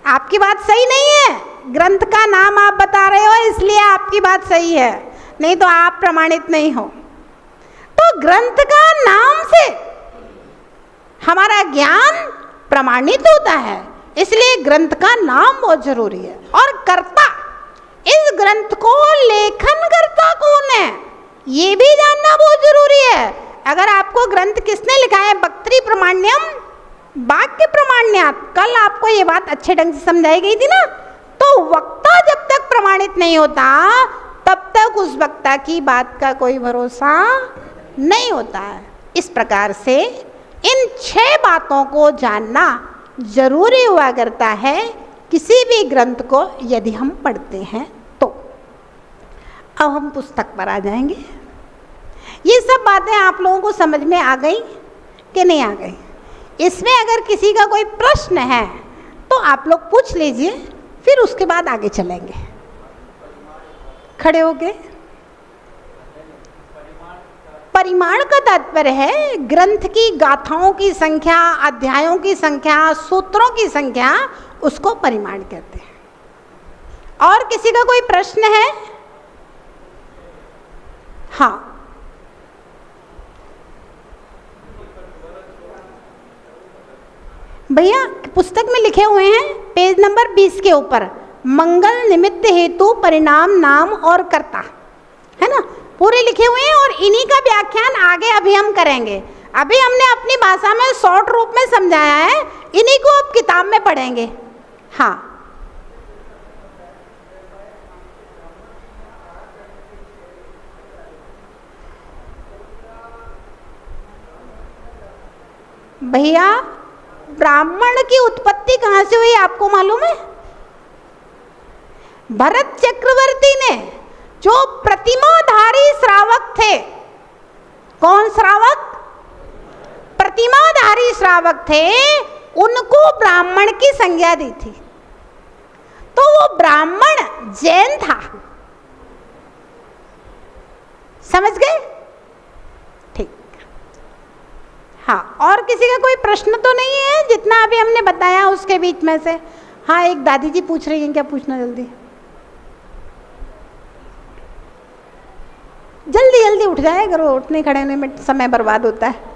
आपकी बात सही नहीं है, ग्रंथ का नाम आप बता रहे हो इसलिए आपकी बात सही है, नहीं तो आप प्रमाणित नहीं हो। तो ग्रंथ का नाम से हमारा ज्ञान प्रमाणित होता है, इसलिए ग्रंथ का नाम बहुत जरूरी है। और कर्ता, इस ग्रंथ को लेखन करता कौन है ये भी जानना बहुत जरूरी है। अगर आपको ग्रंथ किसने लिखा है, बक्तरी प्रमाण्यम वाक्य प्रमाण्यात, कल आपको ये बात अच्छे ढंग से समझाई गई थी ना। तो वक्ता जब तक प्रमाणित नहीं होता तब तक उस वक्ता की बात का कोई भरोसा नहीं होता है। इस प्रकार से इन 6 बातों को जानना जरूरी हुआ करता है किसी भी ग्रंथ को यदि हम पढ़ते हैं तो। अब हम पुस्तक पर आ जाएंगे। ये सब बातें आप लोगों को समझ में आ गई कि नहीं आ गई। इसमें अगर किसी का कोई प्रश्न है तो आप लोग पूछ लीजिए, फिर उसके बाद आगे चलेंगे। खड़े होके। परिमाण का तात्पर्य है ग्रंथ की गाथाओं की संख्या, अध्यायों की संख्या, सूत्रों की संख्या, उसको परिमाण कहते हैं। और किसी का कोई प्रश्न है? हाँ, भैया पुस्तक में लिखे हुए हैं पेज नंबर 20 के ऊपर, मंगल निमित्त हेतु परिणाम नाम और कर्ता, है ना, पूरे लिखे हुए हैं। और इन्हीं का व्याख्यान आगे अभी हम करेंगे। अभी हमने अपनी भाषा में शॉर्ट रूप में समझाया है, इन्हीं को अब किताब में पढ़ेंगे। हाँ, भैया ब्राह्मण की उत्पत्ति कहाँ से हुई आपको मालूम है? भरत चक्रवर्ती ने, जो प्रतिमाधारी श्रावक थे, कौन श्रावक? प्रतिमाधारी श्रावक थे, उनको ब्राह्मण की संज्ञा दी थी। तो वो ब्राह्मण जैन था, समझ गए? ठीक। हाँ, और किसी का कोई प्रश्न तो नहीं है जितना अभी हमने बताया उसके बीच में से? हाँ, एक दादी जी पूछ रही हैं, क्या पूछना? जल्दी जल्दी जल्दी उठ जाए, अगर वो उठने खड़े होने में समय बर्बाद होता है।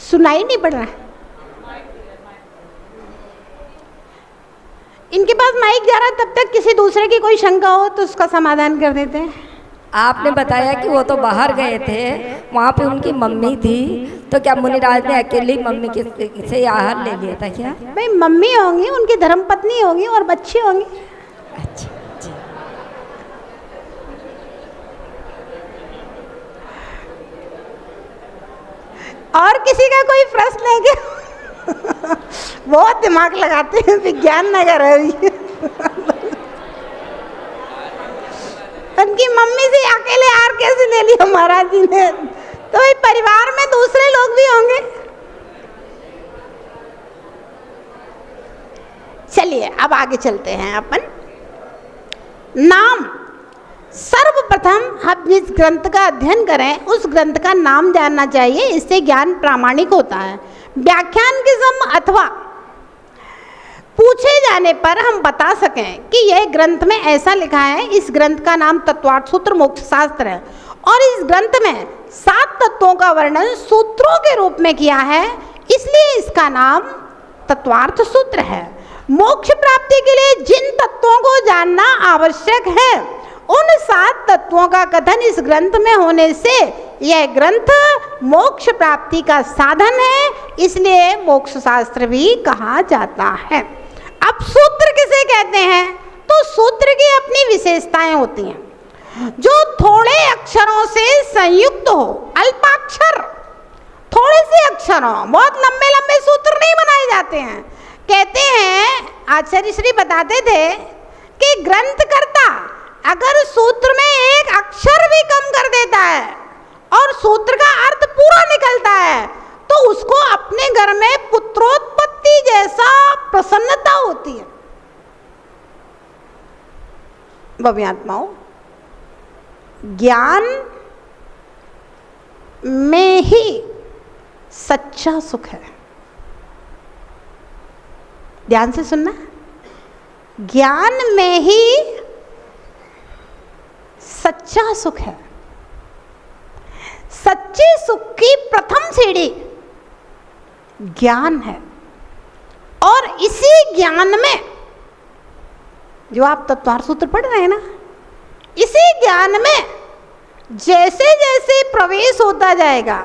सुनाई नहीं पड़ रहा है? इनके पास माइक जा रहा है, तब तक किसी दूसरे की कोई शंका हो तो उसका समाधान कर देते हैं। आपने बताया कि वो तो बाहर गए थे, वहाँ पे उनकी मम्मी थी, तो क्या मुनिराज ने अकेली मम्मी से आहार ले लिया था क्या? भाई मम्मी होंगी, उनकी धर्मपत्नी होगी और बच्ची होंगी। अच्छा, अच्छा। और किसी का कोई प्रश्न है क्या? बहुत दिमाग लगाते हैं, विज्ञान नगर है ये। उनकी मम्मी से अकेले हार कैसे ले लिया महाराज जी ने? तो परिवार में दूसरे लोग भी होंगे। चलिए अब आगे चलते हैं अपन। नाम, सर्वप्रथम हम जिस ग्रंथ का अध्ययन करें उस ग्रंथ का नाम जानना चाहिए, इससे ज्ञान प्रामाणिक होता है। व्याख्यान के समय अथवा पूछे जाने पर हम बता सकें कि यह ग्रंथ में ऐसा लिखा है। इस ग्रंथ का नाम तत्वार्थ सूत्र मोक्ष शास्त्र है और इस ग्रंथ में 7 तत्वों का वर्णन सूत्रों के रूप में किया है, इसलिए इसका नाम तत्वार्थ सूत्र है। मोक्ष प्राप्ति के लिए जिन तत्वों को जानना आवश्यक है उन 7 तत्वों का कथन इस ग्रंथ में होने से यह ग्रंथ मोक्ष प्राप्ति का साधन है, इसलिए मोक्ष शास्त्र भी कहा जाता है। अब सूत्र किसे कहते हैं? तो सूत्र की अपनी विशेषताएं होती हैं। जो थोड़े अक्षरों से संयुक्त हो, अल्पाक्षर, थोड़े से अक्षर हो, बहुत लंबे लंबे सूत्र नहीं बनाए जाते हैं। कहते हैं, आचार्य श्री बताते थे कि ग्रंथकर्ता अगर सूत्र में एक अक्षर भी कम कर देता है और सूत्र का अर्थ पूरा निकलता है तो उसको अपने घर में पुत्रोत्पत्ति जैसा प्रसन्नता होती है। भव्यात्माओं, ज्ञान में ही सच्चा सुख है। ध्यान से सुनना, ज्ञान में ही सच्चा सुख है। सच्चे सुख की प्रथम सीढ़ी ज्ञान है और इसी ज्ञान में जो आप तत्वार्थ सूत्र पढ़ रहे हैं ना, इसी ज्ञान में जैसे जैसे प्रवेश होता जाएगा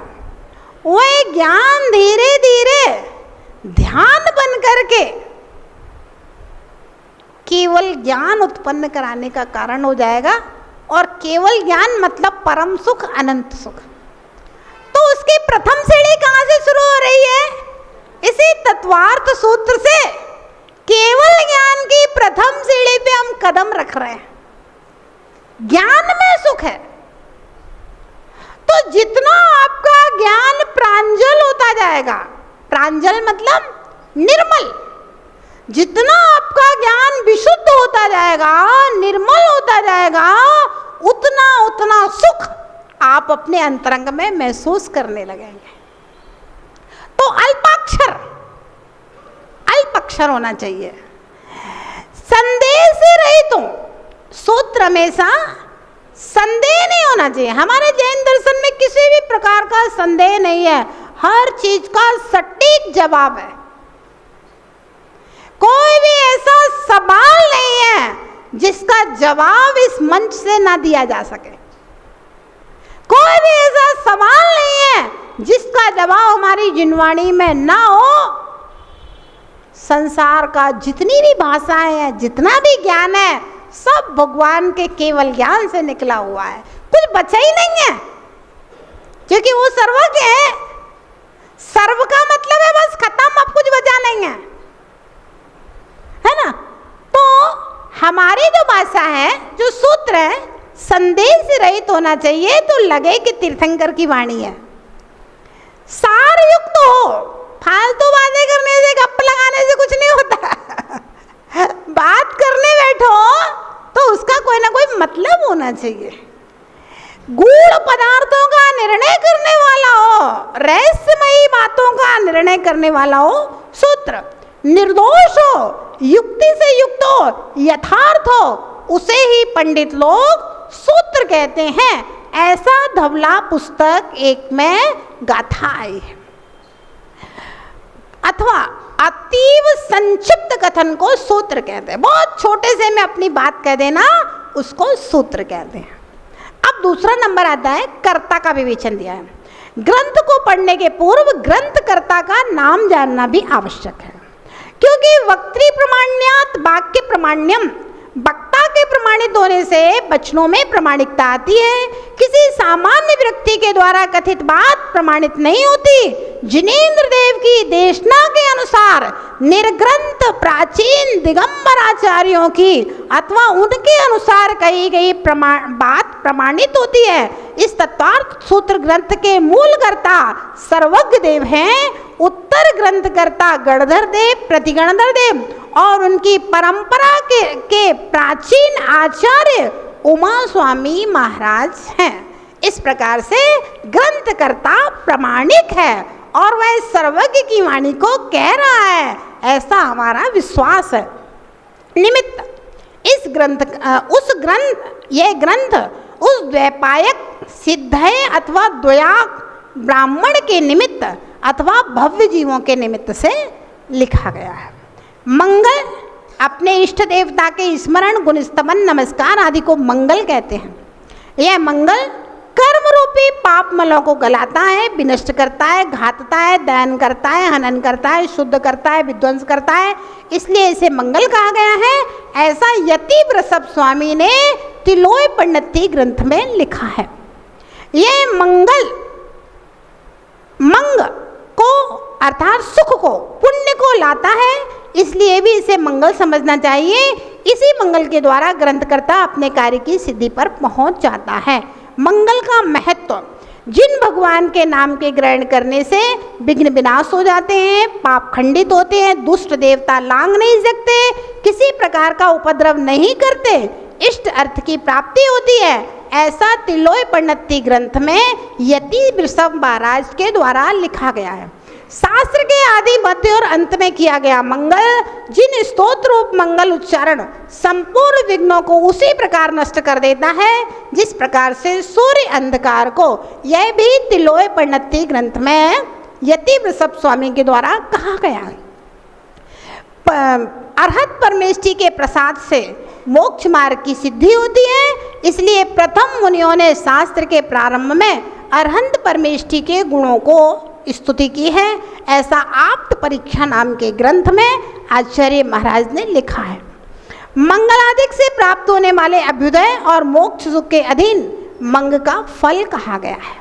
वह ज्ञान धीरे धीरे ध्यान बन करके केवल ज्ञान उत्पन्न कराने का कारण हो जाएगा। और केवल ज्ञान मतलब परम सुख, अनंत सुख। तो उसकी प्रथम सीढ़ी कहां से शुरू हो रही है? इसी तत्वार्थ सूत्र से केवल ज्ञान की प्रथम सीढ़ी पे हम कदम रख रहे हैं। ज्ञान में सुख है। तो जितना आपका ज्ञान प्रांजल होता जाएगा, प्रांजल मतलब निर्मल, जितना आपका ज्ञान विशुद्ध होता जाएगा, निर्मल होता जाएगा, उतना उतना सुख आप अपने अंतरंग में महसूस करने लगेंगे। तो अल्पाक्षर, अल्पाक्षर होना चाहिए। संदेह से रहित हो, सूत्र हमेशा संदेह नहीं होना चाहिए। हमारे जैन दर्शन में किसी भी प्रकार का संदेह नहीं है, हर चीज का सटीक जवाब है। कोई भी ऐसा सवाल नहीं है जिसका जवाब इस मंच से ना दिया जा सके। कोई भी ऐसा सवाल नहीं है जिसका जवाब हमारी जिनवाणी में ना हो। संसार का जितनी भी भाषाएं हैं, जितना भी ज्ञान है, सब भगवान के केवल ज्ञान से निकला हुआ है। कुछ बचा ही नहीं है, क्योंकि वो सर्वज्ञ है। सर्व का मतलब है बस खत्म, अब कुछ बचा नहीं है ना। तो हमारी जो भाषा है, जो सूत्र है, संदेह से रहित होना चाहिए। तो लगे कि तीर्थंकर की वाणी है, सार युक्त हो। फालतू बातें करने से, गप लगाने से कुछ नहीं होता। बात करने बैठो तो उसका कोई ना कोई मतलब होना चाहिए। गूढ़ पदार्थों का निर्णय करने वाला हो, रहस्यमयी बातों का निर्णय करने वाला हो सूत्र। निर्दोष हो, युक्ति से युक्त हो, यथार्थ हो, उसे ही पंडित लोग सूत्र कहते हैं। ऐसा धवला पुस्तक एक में गाथा आई है। अथवा अतीव संक्षिप्त कथन को सूत्र कहते हैं। बहुत छोटे से में अपनी बात कह देना, उसको सूत्र कहते हैं। अब दूसरा नंबर आता है कर्ता का विवेचन दिया है। ग्रंथ को पढ़ने के पूर्व ग्रंथकर्ता का नाम जानना भी आवश्यक है, क्योंकि वक्तृ प्रमाण्यात वाक्य प्रमाण्यम, वक्ता परंपरा के प्रमाणित होने से वचनों में प्रामाणिकता आती है। किसी सामान्य व्यक्ति के द्वारा कथित बात प्रमाणित नहीं होती। जिनेंद्र देव की देशना के अनुसार निर्ग्रंथ प्राचीन दिगंबर आचार्यों की अथवा उनके अनुसार कही गई बात प्रमाणित होती है। इस तत्वार्थ सूत्र ग्रंथ के मूल कर्ता सर्वज्ञ देव हैं, उत्तर ग्रंथकर्ता गणधर देव, प्रतिगणधर देव और उनकी परंपरा के प्राचीन आचार्य उमा स्वामी महाराज हैं। इस प्रकार से ग्रंथकर्ता प्रामाणिक है और वह सर्वज्ञ की वाणी को कह रहा है, ऐसा हमारा विश्वास है। निमित्त इस यह ग्रंथ उस द्वैपायक सिद्ध है अथवा द्वयाक ब्राह्मण के निमित्त अथवा भव्य जीवों के निमित्त से लिखा गया है। मंगल अपने इष्ट देवता के स्मरण, गुण स्तवन, नमस्कार आदि को मंगल कहते हैं। यह मंगल कर्म रूपी पाप मलों को गलाता है, विनष्ट करता है, घातता है, दयन करता है, हनन करता है, शुद्ध करता है, विध्वंस करता है, इसलिए इसे मंगल कहा गया है। ऐसा यति वृषभ स्वामी ने तिलोय पंडिती ग्रंथ में लिखा है। यह मंगल मंग को अर्थात सुख को, पुण्य को लाता है, इसलिए भी इसे मंगल समझना चाहिए। इसी मंगल के द्वारा ग्रंथकर्ता अपने कार्य की सिद्धि पर पहुंच जाता है। मंगल का महत्व, जिन भगवान के नाम के ग्रहण करने से विघ्न विनाश हो जाते हैं, पाप खंडित होते हैं, दुष्ट देवता लांग नहीं सकते, किसी प्रकार का उपद्रव नहीं करते, इष्ट अर्थ की प्राप्ति होती है, ऐसा तिलोय पंडिती ग्रंथ में यति वृषभ महाराज के द्वारा लिखा गया है। शास्त्र के आदि, मध्य और अंत में किया गया मंगल, जिन स्तोत्र रूप मंगल उच्चारण संपूर्ण विघ्नों को उसी प्रकार नष्ट कर देता है जिस प्रकार से सूर्य अंधकार को, यह भी तिलोय पंडिती ग्रंथ में यति वृषभ स्वामी के द्वारा कहा गया है। अरहत परमेष्टि के प्रसाद से मोक्ष मार्ग की सिद्धि होती है, इसलिए प्रथम मुनियों ने शास्त्र के प्रारंभ में अरहंत परमेष्टि के गुणों को स्तुति की है। ऐसा आप्त परीक्षा नाम के ग्रंथ में आचार्य महाराज ने लिखा है। मंगलादिक से प्राप्त होने वाले अभ्युदय और मोक्ष सुख के अधीन मंग का फल कहा गया है।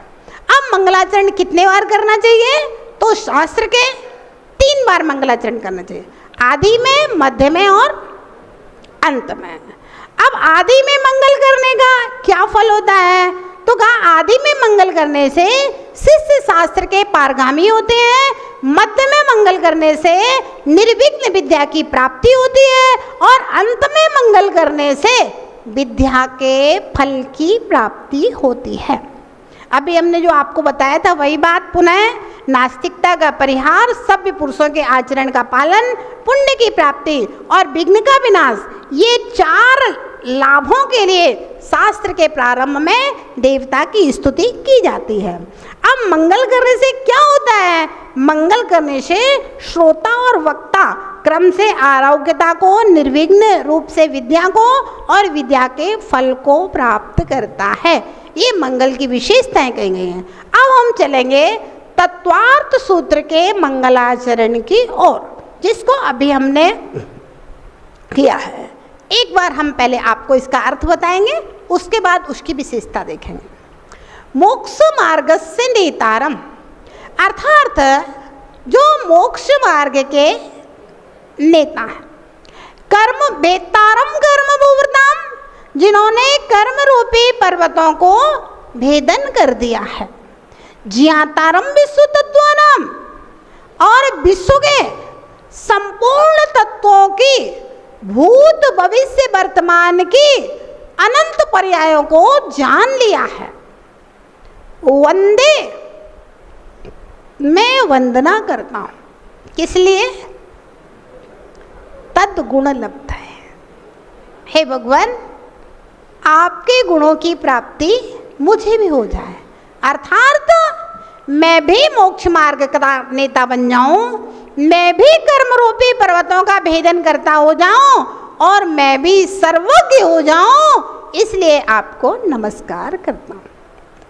अब मंगलाचरण कितने बार करना चाहिए? तो शास्त्र के 3 बार मंगलाचरण करना चाहिए, आदि में, मध्य में और अंत में। अब आदि में मंगल करने का क्या फल होता है? तो कहा आदि में मंगल करने से शिष्य शास्त्र के पारगामी होते हैं, मध्य में मंगल करने से निर्विघ्न विद्या की प्राप्ति होती है और अंत में मंगल करने से विद्या के फल की प्राप्ति होती है। अभी हमने जो आपको बताया था वही बात पुनः, नास्तिकता का परिहार, सभ्य पुरुषों के आचरण का पालन, पुण्य की प्राप्ति और विघ्न का विनाश, ये 4 लाभों के लिए शास्त्र के प्रारंभ में देवता की स्तुति की जाती है। अब मंगल करने से क्या होता है? मंगल करने से श्रोता और वक्ता क्रम से आरोग्यता को, निर्विघ्न रूप से विद्या को और विद्या के फल को प्राप्त करता है। ये मंगल की विशेषताएं कही गई हैं। अब हम चलेंगे तत्वार्थ सूत्र के मंगलाचरण की ओर, जिसको अभी हमने किया है। एक बार हम पहले आपको इसका अर्थ बताएंगे, उसके बाद उसकी विशेषता देखेंगे। मोक्ष मार्गस्य नेतारम, अर्थात जो मोक्ष मार्ग के नेता है, कर्म वेत्तारम कर्म भूवृताम, जिन्होंने कर्म रूपी पर्वतों को भेदन कर दिया है, ज्ञातारम विश्व तत्वानाम, और विश्व के संपूर्ण तत्वों की भूत भविष्य वर्तमान की अनंत पर्यायों को जान लिया है। वंदे, मैं वंदना करता हूं, किस लिए? तद गुण लब्ध है। हे भगवान, आपके गुणों की प्राप्ति मुझे भी हो जाए, अर्थात मैं भी मोक्ष मार्ग का नेता बन जाऊं, मैं भी कर्म रूपी पर्वतों का भेदन करता हो जाऊं और मैं भी सर्वज्ञ हो जाऊं, इसलिए आपको नमस्कार करता हूं।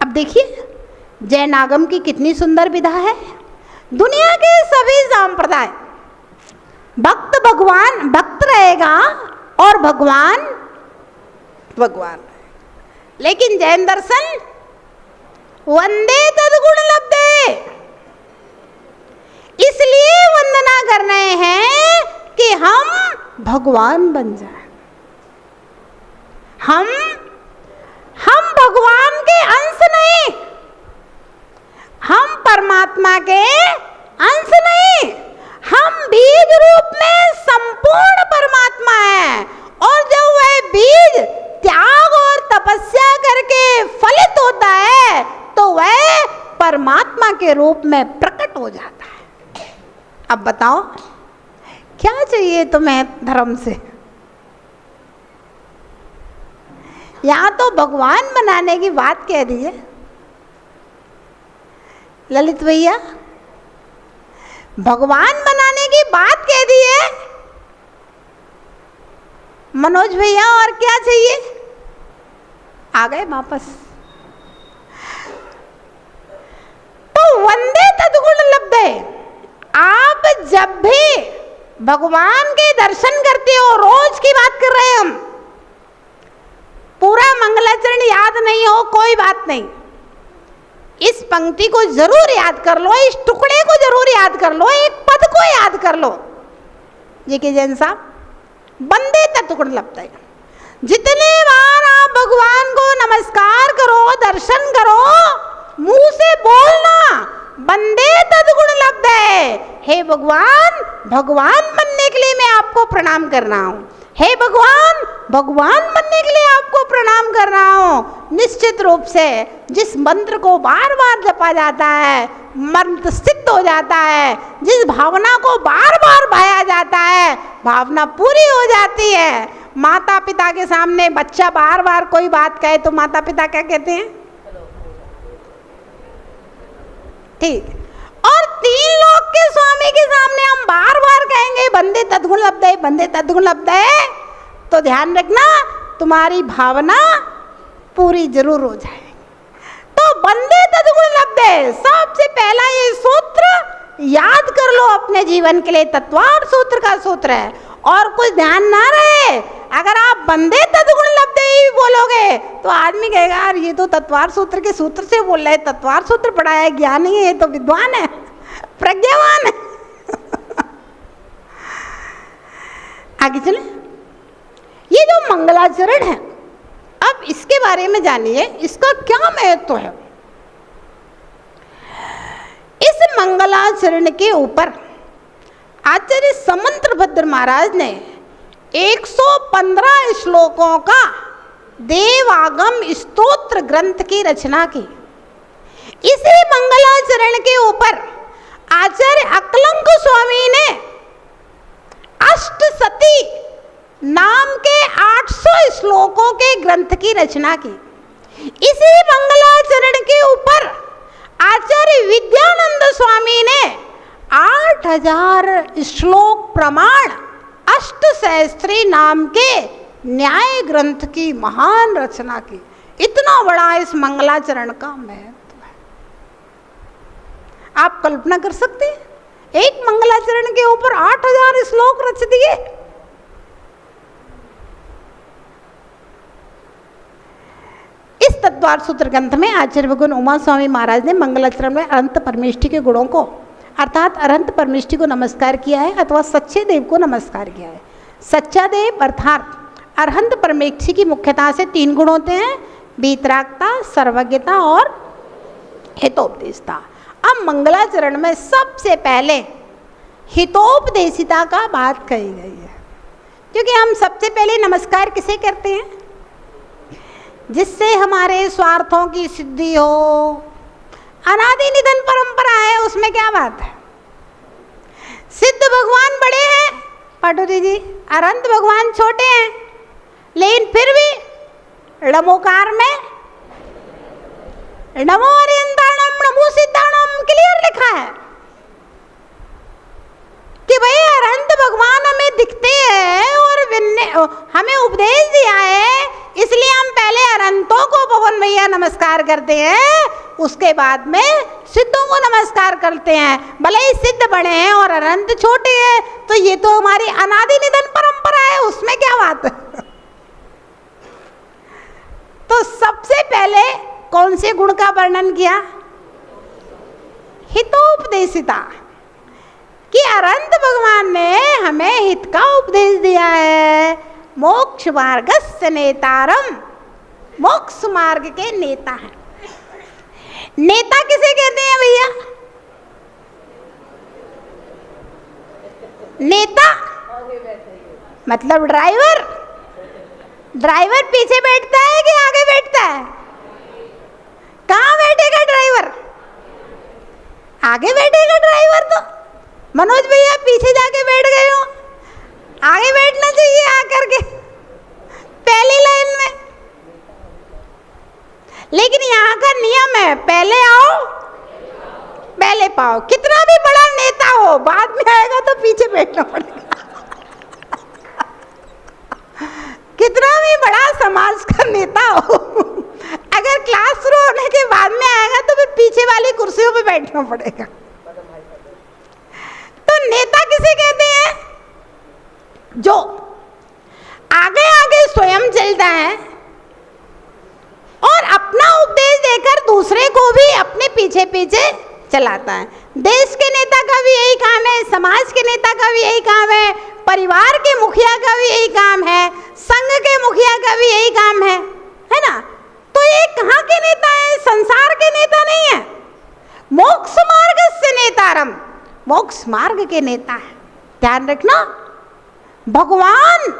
अब देखिए जैन आगम की कितनी सुंदर विधा है। दुनिया के सभी संप्रदाय भक्त रहेगा और भगवान भगवान। लेकिन जैन दर्शन वंदे तद्गुण लब्धे, इसलिए वंदना कर रहे हैं कि हम भगवान बन जाए। हम भगवान के अंश नहीं, हम परमात्मा के अंश नहीं, हम बीज रूप में संपूर्ण परमात्मा है। और जब वह बीज त्याग और तपस्या करके फलित होता है तो वह परमात्मा के रूप में प्रकट हो जाता है। अब बताओ क्या चाहिए तुम्हें धर्म से? यहाँ तो भगवान बनाने की बात कह दी है ललित भैया, भगवान बनाने की बात कह दी है मनोज भैया। और क्या चाहिए? आ गए वापस। तो वंदे तद्गुण लब्धे, आप जब भी भगवान के दर्शन करते हो, रोज की बात कर रहे हैं हम, पूरा मंगलाचरण याद नहीं हो कोई बात नहीं, इस पंक्ति को जरूर याद कर लो, इस टुकड़े को जरूर याद कर लो, एक पद को याद कर लो। ये कि जैन साहब बंदे तद्गुण लब्धे, जितने बार आप भगवान को नमस्कार करो, दर्शन करो, मुंह से बोलना बंदे तद्गुण लब्धे। हे भगवान, भगवान बनने के लिए मैं आपको प्रणाम कर रहा हूँ। हे भगवान, भगवान बनने के लिए आपको प्रणाम कर रहा हूँ। निश्चित रूप से जिस मंत्र को बार बार जपा जाता है, मंत्र सिद्ध हो जाता है, जिस भावना को बार बार भाया जाता है, भावना पूरी हो जाती है। माता पिता के सामने बच्चा बार बार कोई बात कहे तो माता पिता क्या कहते हैं? ठीक। और तीन लोक के स्वामी के सामने हम बार बार कहेंगे बंदे तद्गुण लब्धे, बंदे तद्गुण लब्धे, तो ध्यान रखना तुम्हारी भावना पूरी जरूर हो जाएगी। तो बंदे तद्गुण लब्धे, सबसे पहला ये सूत्र याद कर लो अपने जीवन के लिए, तत्वार्थ सूत्र का सूत्र है। और कुछ ध्यान ना रहे, अगर आप बंदे तद्गुण लब्धे ही बोलोगे तो आदमी कहेगा यार ये तो तत्वार्थ सूत्र के सूत्र से बोल रहा है, तत्वार्थ सूत्र पढ़ा है, ज्ञानी है, ये तो विद्वान है, प्रज्ञावान है। आगे चले, ये जो मंगलाचरण है, अब इसके बारे में जानिए, इसका क्या महत्व है। इस मंगलाचरण के ऊपर आचार्य समंत्रभद्र महाराज ने 115 श्लोकों का देवागम स्तोत्र ग्रंथ की रचना की। इसी मंगलाचरण के ऊपर आचार्य अकलंक स्वामी ने अष्टसती नाम के 800 श्लोकों के ग्रंथ की रचना की। इसी मंगलाचरण के ऊपर आचार्य विद्यानंद स्वामी ने 8000 श्लोक प्रमाण अष्टसहस्त्री नाम के न्याय ग्रंथ की महान रचना की। इतना बड़ा इस मंगलाचरण का महत्व है, आप कल्पना कर सकते हैं? एक मंगलाचरण के ऊपर 8000 श्लोक रच दिए। इस तत्वार्थ सूत्र ग्रंथ में आचार्य भगवान उमा स्वामी महाराज ने मंगलाचरण में अनंत परमेष्ठी के गुणों को, अर्थात अनंत परमेष्ठी को नमस्कार किया है अथवा सच्चे देव को नमस्कार किया है। सच्चा देव अर्थात अरहंत परमेष्ठी की मुख्यता से 3 गुण होते हैं, वीतरागता, सर्वज्ञता और हितोपदेशता। अब मंगलाचरण में सबसे पहले हितोपदेशिता का बात कही गई है, क्योंकि हम सबसे पहले नमस्कार किसे करते हैं? जिससे हमारे स्वार्थों की सिद्धि हो। अनादि निधन परंपरा है, उसमें क्या बात है? सिद्ध भगवान बड़े हैं पाटुरी जी, अनंत भगवान छोटे हैं, लेकिन फिर भी नमोकार में नमो अरियंताणम नमो सिद्धाणम क्लियर लिखा है कि भाई अनंत भगवान हमें दिखते हैं और हमें उपदेश दिया है, इसलिए हम पहले अनंतों को भगवान भैया नमस्कार करते हैं, उसके बाद में सिद्धों को नमस्कार करते हैं। भले ही सिद्ध बड़े हैं और अनंत छोटे हैं, तो ये तो हमारी अनादि निधन परंपरा है, उसमें क्या बात है? तो सबसे पहले कौन से गुण का वर्णन किया? हितोपदेशिता, कि अनंत भगवान ने हमें हित का उपदेश दिया है। मोक्ष मार्गस्य नेतारम, मोक्ष मार्ग के नेता हैं। नेता किसे कहते हैं भैया? नेता मतलब ड्राइवर। ड्राइवर पीछे बैठता है कि आगे बैठता है? कहाँ बैठेगा ड्राइवर? आगे बैठेगा ड्राइवर। तो मनोज भैया पीछे जाके बैठ गए हो, आगे बैठना चाहिए आकर के पहली लाइन में। लेकिन यहाँ का नियम है पहले आओ पहले पाओ। कितना भी बड़ा नेता हो, बाद में आएगा तो पीछे बैठना पड़ेगा। कितना भी बड़ा समाज का नेता हो, अगर क्लास शुरू होने के बाद में आएगा तो फिर पीछे वाली कुर्सियों पे बैठना पड़ेगा। तो नेता किसे कहते हैं? जो आगे आगे स्वयं चलता है और अपना उपदेश देकर दूसरे को भी अपने पीछे पीछे चलाता है। देश के नेता का भी यही काम है, समाज के नेता का भी यही काम है, परिवार के मुखिया का भी यही काम है, संघ के मुखिया का भी यही काम है ना? तो ये कहाँ के नेता है? संसार के नेता नहीं है। मोक्ष मार्ग से नेतारम, मोक्ष मार्ग के नेता है। ध्यान रखना, भगवान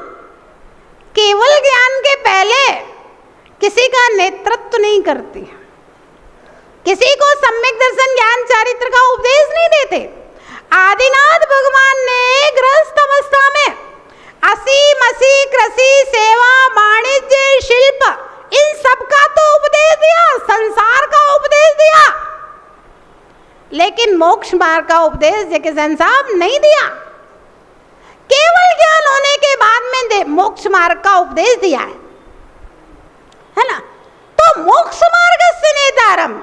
केवल ज्ञान के पहले किसी का नेतृत्व नहीं करती, किसी को सम्यक दर्शन ज्ञान चारित्र का उपदेश नहीं देते। आदिनाथ भगवान ने गृहस्थ अवस्था में मसी कृषि सेवा वाणिज्य शिल्प इन सब का तो उपदेश दिया, संसार का उपदेश दिया, लेकिन मोक्ष मार्ग का उपदेश जगदीश साहब नहीं दिया। केवल ज्ञान होने के बाद में मोक्ष मार्ग का उपदेश दिया है ना? तो मोक्ष मार्ग से नेतारम,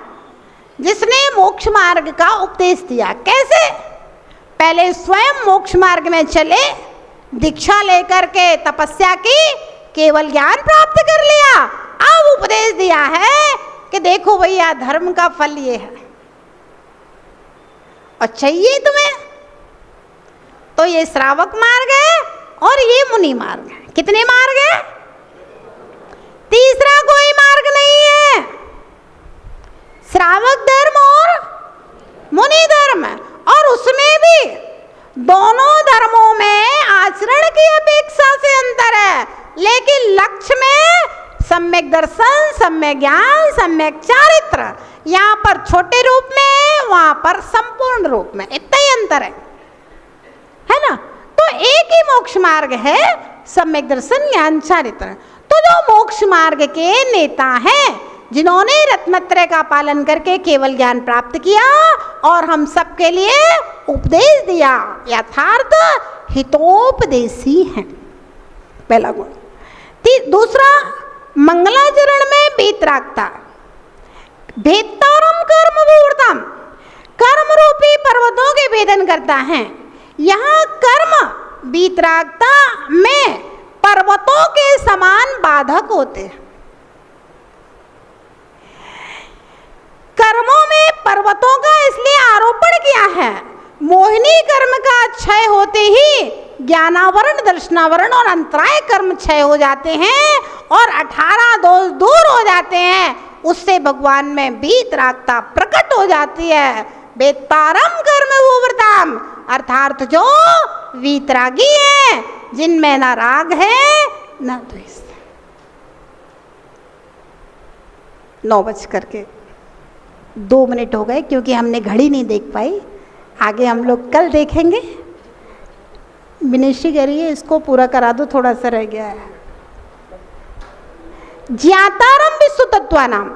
जिसने मोक्ष मार्ग का उपदेश दिया। कैसे? पहले स्वयं मोक्ष मार्ग में चले, दीक्षा लेकर के तपस्या की, केवल ज्ञान प्राप्त कर लिया, अब उपदेश दिया है कि देखो भैया धर्म का फल ये है और चाहिए तुम्हें, तो ये श्रावक मार्ग है और ये मुनि मार्ग है। कितने मार्ग है? तीसरा कोई मार्ग नहीं है। श्रावक धर्म और मुनि धर्म, और उसमें भी दोनों धर्मों में आचरण की अपेक्षा से अंतर है, लेकिन लक्ष्य में सम्यक दर्शन, सम्यक ज्ञान, सम्यक चारित्र। यहाँ पर छोटे रूप में, वहां पर संपूर्ण रूप में, इतना ही अंतर है ना? तो एक ही मोक्ष मार्ग है, सम्यक दर्शन ज्ञान चारित्र। तो जो मोक्ष मार्ग के नेता हैं, जिन्होंने रत्नत्रय का पालन करके केवल ज्ञान प्राप्त किया और हम सबके लिए उपदेश दिया, यथार्थ हितोपदेशी हैं, पहला गुण। दूसरा, मंगलाचरण में वीतरागता, भेदतारम कर्म पूर्णम, कर्म रूपी पर्वतों के भेदन करता है। यहाँ कर्म वीतरागता में पर्वतों के समान बाधक होते हैं। कर्मों में पर्वतों का इसलिए आरोपण किया है, मोहिनी कर्म का क्षय होते ही ज्ञानावरण, दर्शनावरण और अंतराय कर्म क्षय हो जाते हैं और 18 दोष दूर हो जाते हैं। उससे भगवान में वीतरागता प्रकट हो जाती है। वेत्तारम कर्म विवर्ताम, अर्थात जो वीतरागी है, जिनमें न राग है न द्वेष। 9:02 हो गए, क्योंकि हमने घड़ी नहीं देख पाई। आगे हम लोग कल देखेंगे। विनिश्चित करिए, इसको पूरा करा दो, थोड़ा सा रह गया है। ज्ञातारम विश्व तत्वानाम,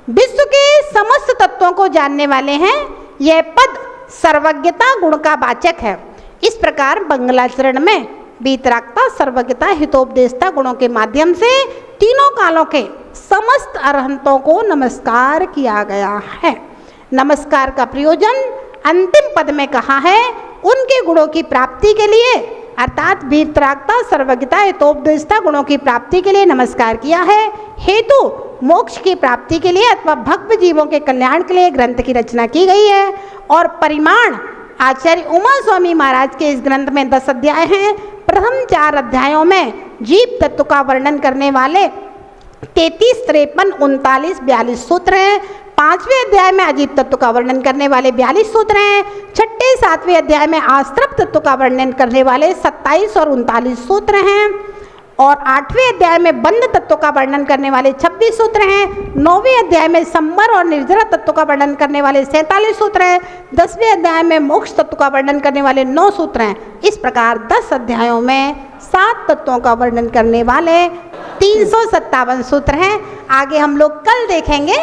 विश्व के समस्त तत्वों को जानने वाले हैं। यह पद सर्वज्ञता गुण का वाचक है। इस प्रकार मंगलाचरण में वीतरागता, सर्वज्ञता, हितोपदेशता गुणों के माध्यम से तीनों कालों के समस्त अरहंतों को नमस्कार किया गया है। नमस्कार का प्रयोजन अंतिम पद में कहा है, उनके गुणों की प्राप्ति के लिए, अर्थात वीतरागता, सर्वज्ञता, हितोपदेशता गुणों की प्राप्ति के लिए नमस्कार किया है। हेतु मोक्ष की प्राप्ति के लिए अथवा भक्त जीवों के कल्याण के लिए ग्रंथ की रचना की गई है। और परिमाण आचार्य उमा स्वामी महाराज के इस ग्रंथ में 10 अध्याय हैं। प्रथम 4 अध्यायों में जीव तत्व का वर्णन करने वाले 33, 53, 39, 42 सूत्र हैं। 5वें अध्याय में अजीब तत्व का वर्णन करने वाले 42 सूत्र हैं। 6, 7वें अध्याय में आश्रप तत्व का वर्णन करने वाले 27 और 39 सूत्र हैं। और 8वें अध्याय में बंध तत्व का वर्णन करने वाले 26 सूत्र हैं। 9वें अध्याय में संबर और निर्जरा तत्व का वर्णन करने वाले 47 सूत्र हैं। 10वें अध्याय में मोक्ष तत्व का वर्णन करने वाले 9 सूत्र हैं। इस प्रकार 10 अध्यायों में 7 तत्वों का वर्णन करने वाले 357 सूत्र हैं। आगे हम लोग कल देखेंगे।